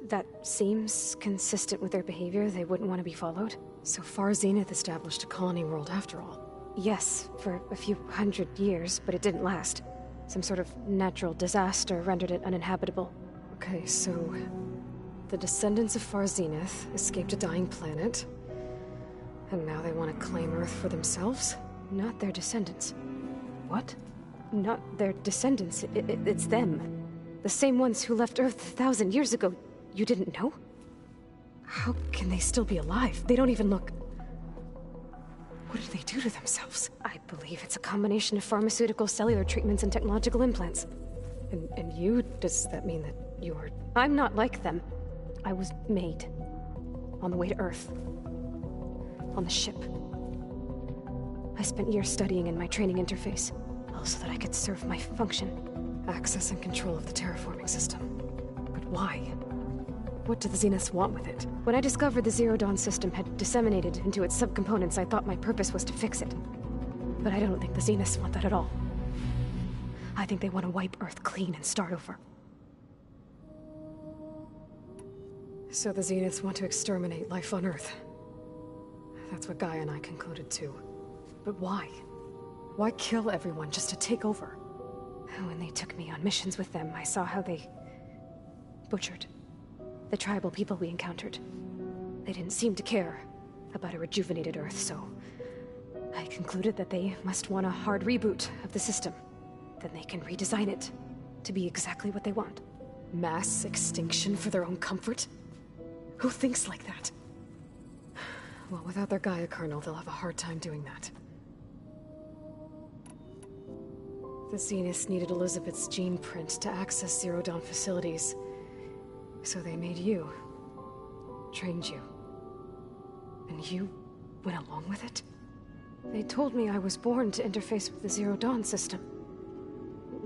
That seems consistent with their behavior. They wouldn't want to be followed. So far, Zenith established a colony world after all. yes, for a few hundred years, but it didn't last. Some sort of natural disaster rendered it uninhabitable. Okay, so... the descendants of Far Zenith escaped a dying planet, and now they want to claim Earth for themselves? Not their descendants. What? Not their descendants. It's them. The same ones who left Earth 1,000 years ago. You didn't know? How can they still be alive? They don't even look... What did they do to themselves? I believe it's a combination of pharmaceutical, cellular treatments, and technological implants. And you? Does that mean that you're... I'm not like them. I was made. On the way to Earth. On the ship. I spent years studying in my training interface, all so that I could serve my function. Access and control of the terraforming system. But why? What do the Zeniths want with it? When I discovered the Zero Dawn system had disseminated into its subcomponents, I thought my purpose was to fix it. But I don't think the Zeniths want that at all. I think they want to wipe Earth clean and start over. So the Zeniths want to exterminate life on Earth. That's what Gaia and I concluded too. But why? Why kill everyone just to take over? When they took me on missions with them, I saw how they... butchered the tribal people we encountered. They didn't seem to care about a rejuvenated Earth, so... I concluded that they must want a hard reboot of the system. Then they can redesign it to be exactly what they want. Mass extinction for their own comfort? Who thinks like that? Well, without their Gaia kernel, they'll have a hard time doing that. The Zeniths needed Elizabeth's gene print to access Zero Dawn facilities. So they made you. Trained you. And you went along with it? They told me I was born to interface with the Zero Dawn system.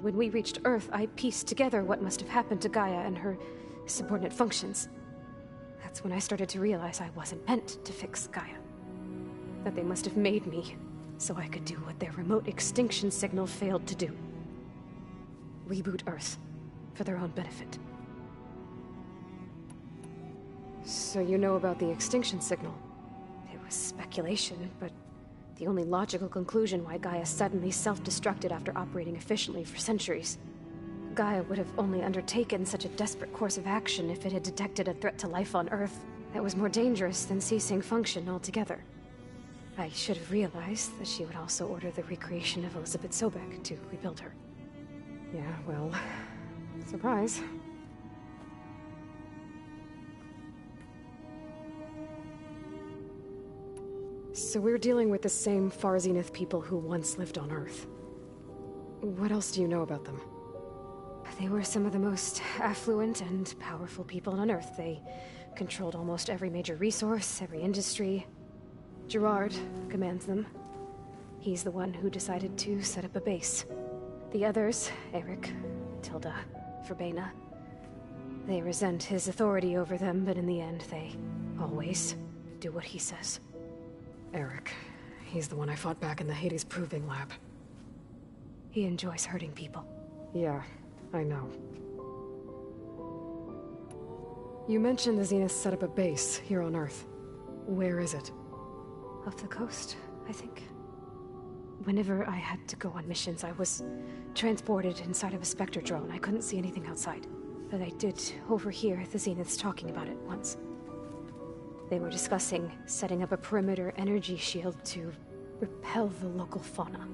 When we reached Earth, I pieced together what must have happened to Gaia and her subordinate functions. That's when I started to realize I wasn't meant to fix Gaia. That they must have made me so I could do what their remote extinction signal failed to do. Reboot Earth for their own benefit. So you know about the extinction signal? It was speculation, but the only logical conclusion why Gaia suddenly self-destructed after operating efficiently for centuries. Gaia would have only undertaken such a desperate course of action if it had detected a threat to life on Earth that was more dangerous than ceasing function altogether. I should have realized that she would also order the recreation of Elizabeth Sobek to rebuild her. Yeah, well... surprise. So we're dealing with the same Far Zenith people who once lived on Earth. What else do you know about them? They were some of the most affluent and powerful people on Earth. They controlled almost every major resource, every industry. Gerard commands them. He's the one who decided to set up a base. The others, Eric, Tilda, Verbena, they resent his authority over them, but in the end, they always do what he says. Eric. He's the one I fought back in the Hades Proving Lab. He enjoys hurting people. Yeah, I know. You mentioned the Zeniths set up a base here on Earth. Where is it? Off the coast, I think. Whenever I had to go on missions, I was transported inside of a Spectre drone. I couldn't see anything outside. But I did overhear the Zeniths talking about it once. They were discussing setting up a perimeter energy shield to repel the local fauna.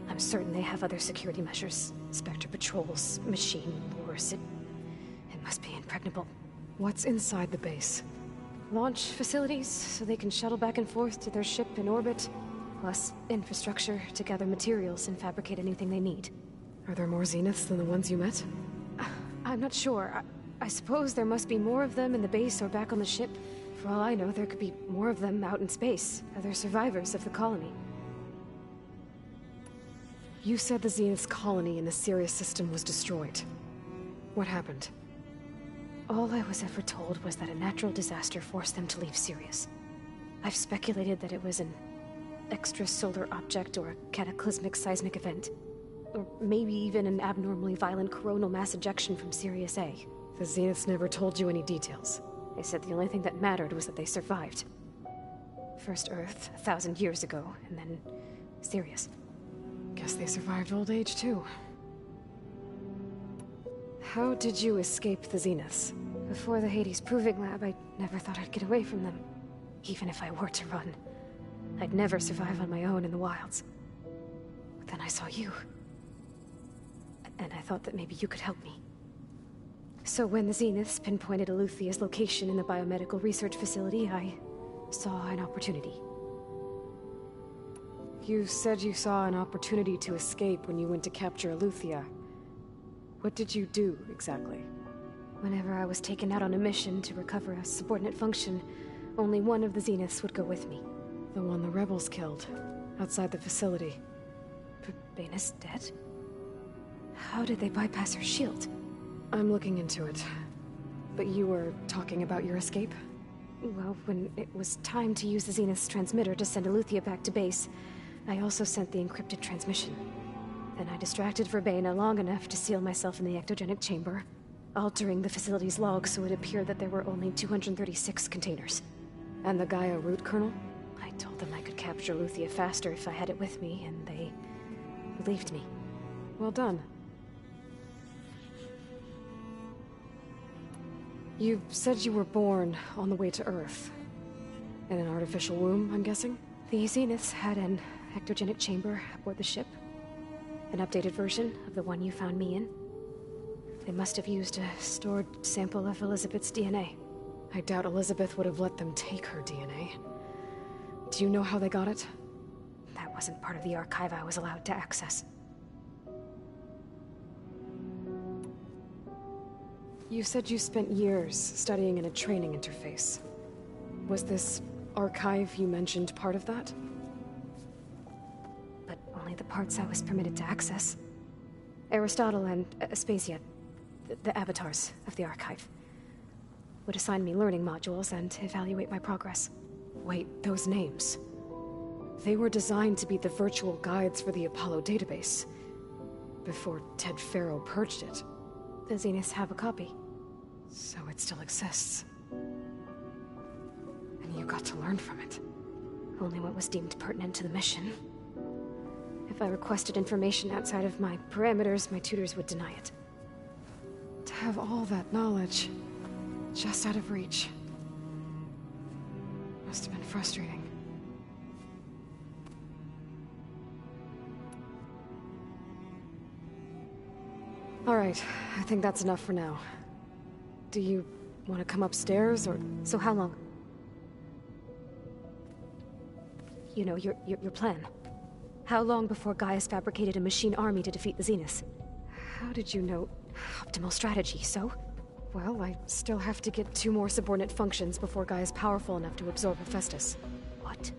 I'm certain they have other security measures. Spectre patrols, machine wars. It must be impregnable. What's inside the base? Launch facilities, so they can shuttle back and forth to their ship in orbit. Plus infrastructure to gather materials and fabricate anything they need. Are there more Zeniths than the ones you met? I'm not sure. I suppose there must be more of them in the base or back on the ship. For all I know, there could be more of them out in space, other survivors of the colony. You said the Zenith's colony in the Sirius system was destroyed. What happened? All I was ever told was that a natural disaster forced them to leave Sirius. I've speculated that it was an extrasolar object or a cataclysmic seismic event. Or maybe even an abnormally violent coronal mass ejection from Sirius A. The Zeniths never told you any details. They said the only thing that mattered was that they survived. First Earth, 1,000 years ago, and then Serious. Guess they survived old age, too. How did you escape the Zeniths? Before the Hades Proving Lab, I never thought I'd get away from them. Even if I were to run. I'd never survive on my own in the wilds. But then I saw you. And I thought that maybe you could help me. So when the Zeniths pinpointed Eluthia's location in the biomedical research facility, I saw an opportunity. You said you saw an opportunity to escape when you went to capture Eluthia. What did you do, exactly? Whenever I was taken out on a mission to recover a subordinate function, only one of the Zeniths would go with me. The one the rebels killed, outside the facility. Baina's dead? How did they bypass her shield? I'm looking into it. But you were talking about your escape? Well, when it was time to use the Zenith's transmitter to send Eluthia back to base, I also sent the encrypted transmission. Then I distracted Verbena long enough to seal myself in the ectogenic chamber, altering the facility's log so it appeared that there were only 236 containers. And the Gaia root kernel? I told them I could capture Eluthia faster if I had it with me, and they believed me. Well done. You said you were born on the way to Earth. In an artificial womb, I'm guessing? The Zeniths had an ectogenic chamber aboard the ship. An updated version of the one you found me in. They must have used a stored sample of Elizabeth's DNA. I doubt Elizabeth would have let them take her DNA. Do you know how they got it? That wasn't part of the archive I was allowed to access. You said you spent years studying in a training interface. Was this archive you mentioned part of that? But only the parts I was permitted to access. Aristotle and Aspasia, the avatars of the archive, would assign me learning modules and evaluate my progress. Wait, those names. They were designed to be the virtual guides for the Apollo database. Before Ted Faro purged it. The Zeniths have a copy. So it still exists. And you got to learn from it. Only what was deemed pertinent to the mission. If I requested information outside of my parameters, my tutors would deny it. To have all that knowledge, just out of reach. Must have been frustrating. All right, I think that's enough for now. Do you want to come upstairs, or... So how long? You know, your plan. How long before Gaius fabricated a machine army to defeat the Zeniths? How did you know? Optimal strategy, so? Well, I still have to get 2 more subordinate functions before Gaia's powerful enough to absorb Hephaestus. What?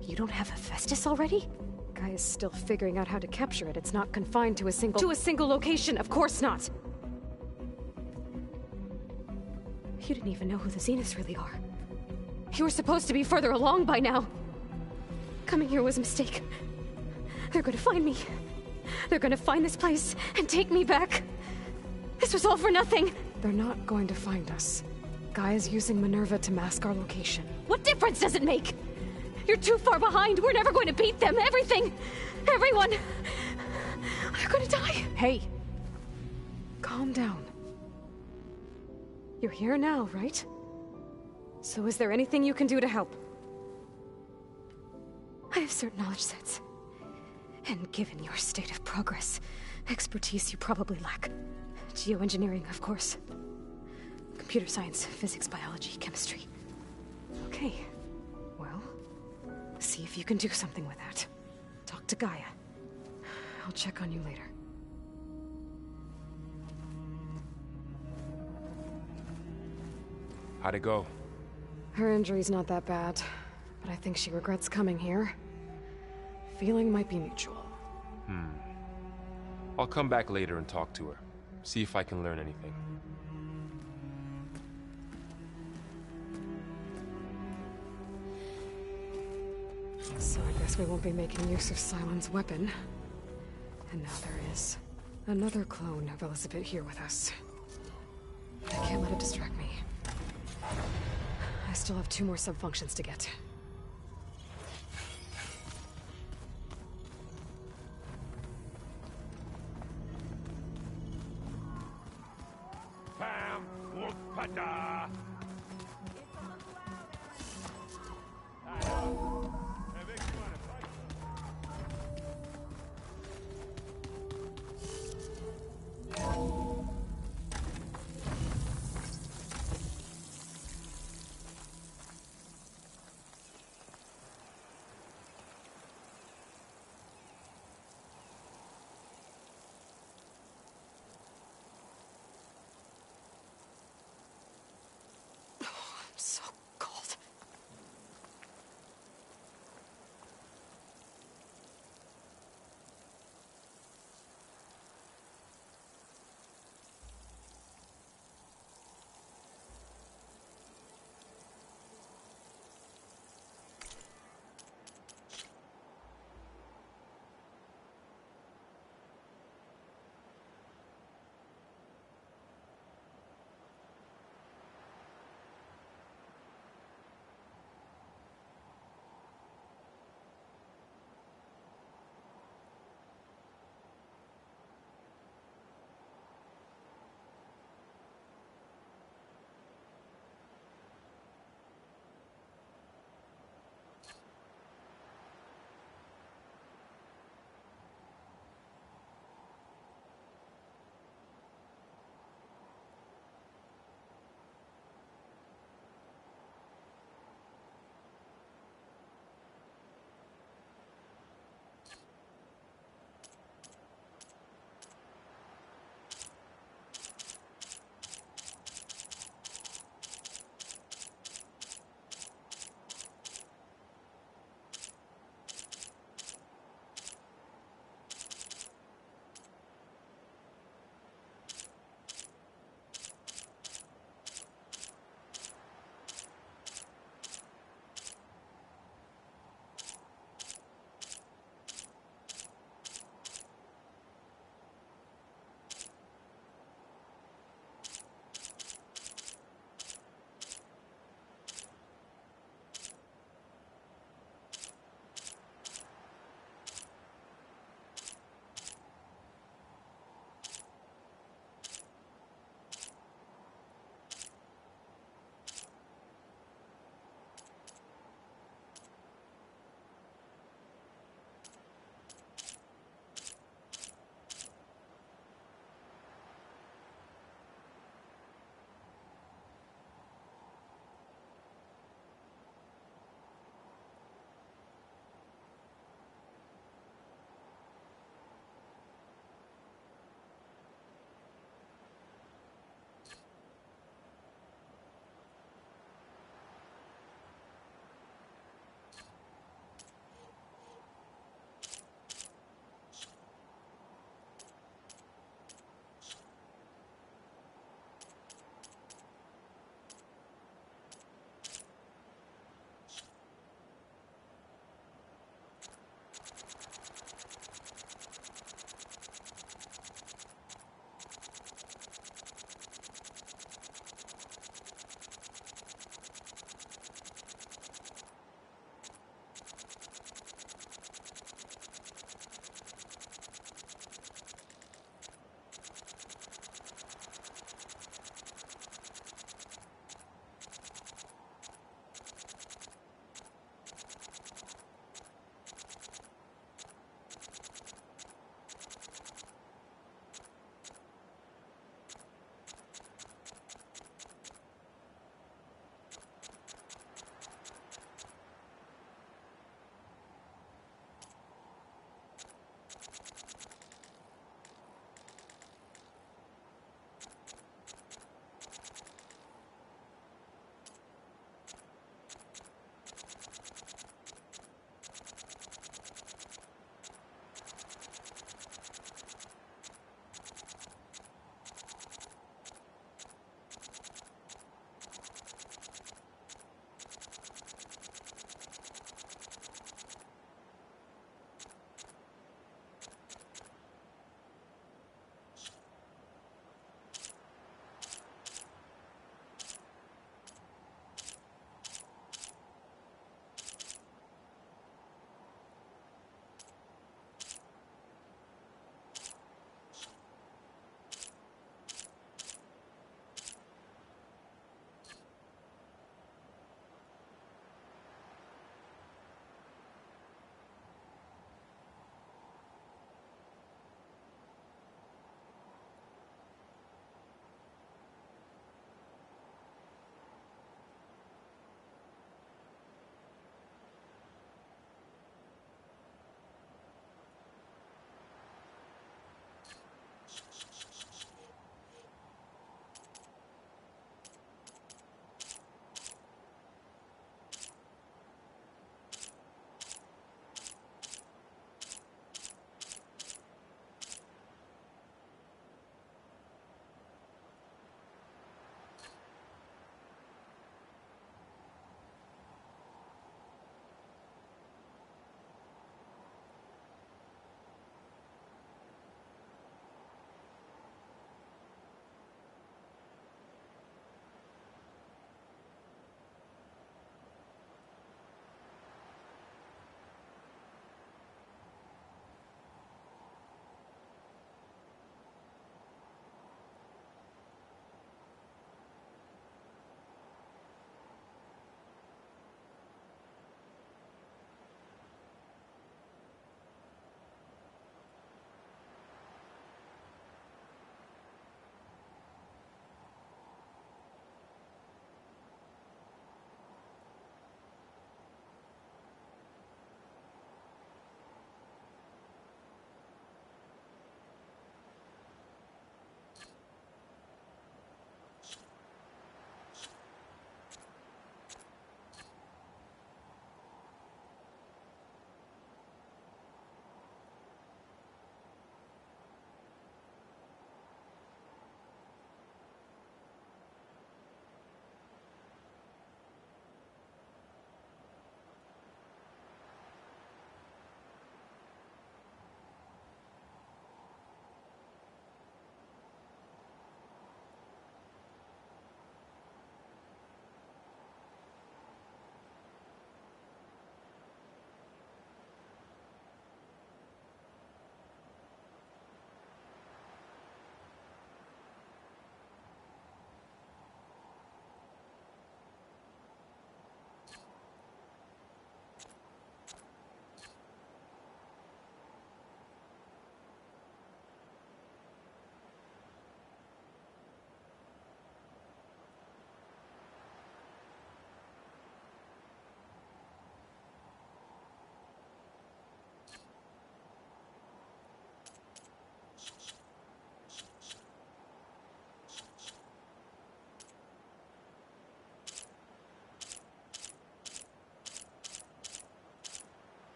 You don't have Hephaestus already? Gaia's still figuring out how to capture it. It's not confined to a single... To a single location, of course not! You didn't even know who the Zeniths really are. You were supposed to be further along by now! Coming here was a mistake. They're gonna find me. They're gonna find this place and take me back. This was all for nothing! They're not going to find us. Gaia's using Minerva to mask our location. What difference does it make? You're too far behind. We're never going to beat them. Everything. Everyone. They're gonna die. Hey. Calm down. You're here now, right? So is there anything you can do to help? I have certain knowledge sets. And given your state of progress, expertise you probably lack. Geoengineering, of course. Computer science, physics, biology, chemistry. Okay. Well, see if you can do something with that. Talk to Gaia. I'll check on you later. How'd it go? Her injury's not that bad, but I think she regrets coming here. Feeling might be mutual. I'll come back later and talk to her. See if I can learn anything. So I guess we won't be making use of Cylon's weapon. And now there is another clone of Elizabeth here with us. I can't let it distract me. I still have 2 more sub-functions to get. Pam, Wolfpada!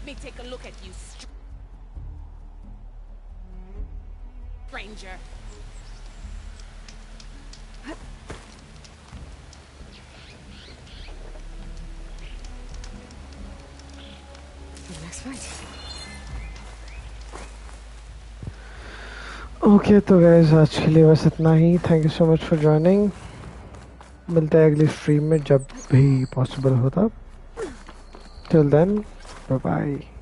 Let me take a look at you, stranger. Next fight. Okay तो guys आज के लिए बस इतना ही। Thank you so much for joining. मिलते हैं अगली स्ट्रीम में जब भी पॉसिबल होता। Till then bye bye.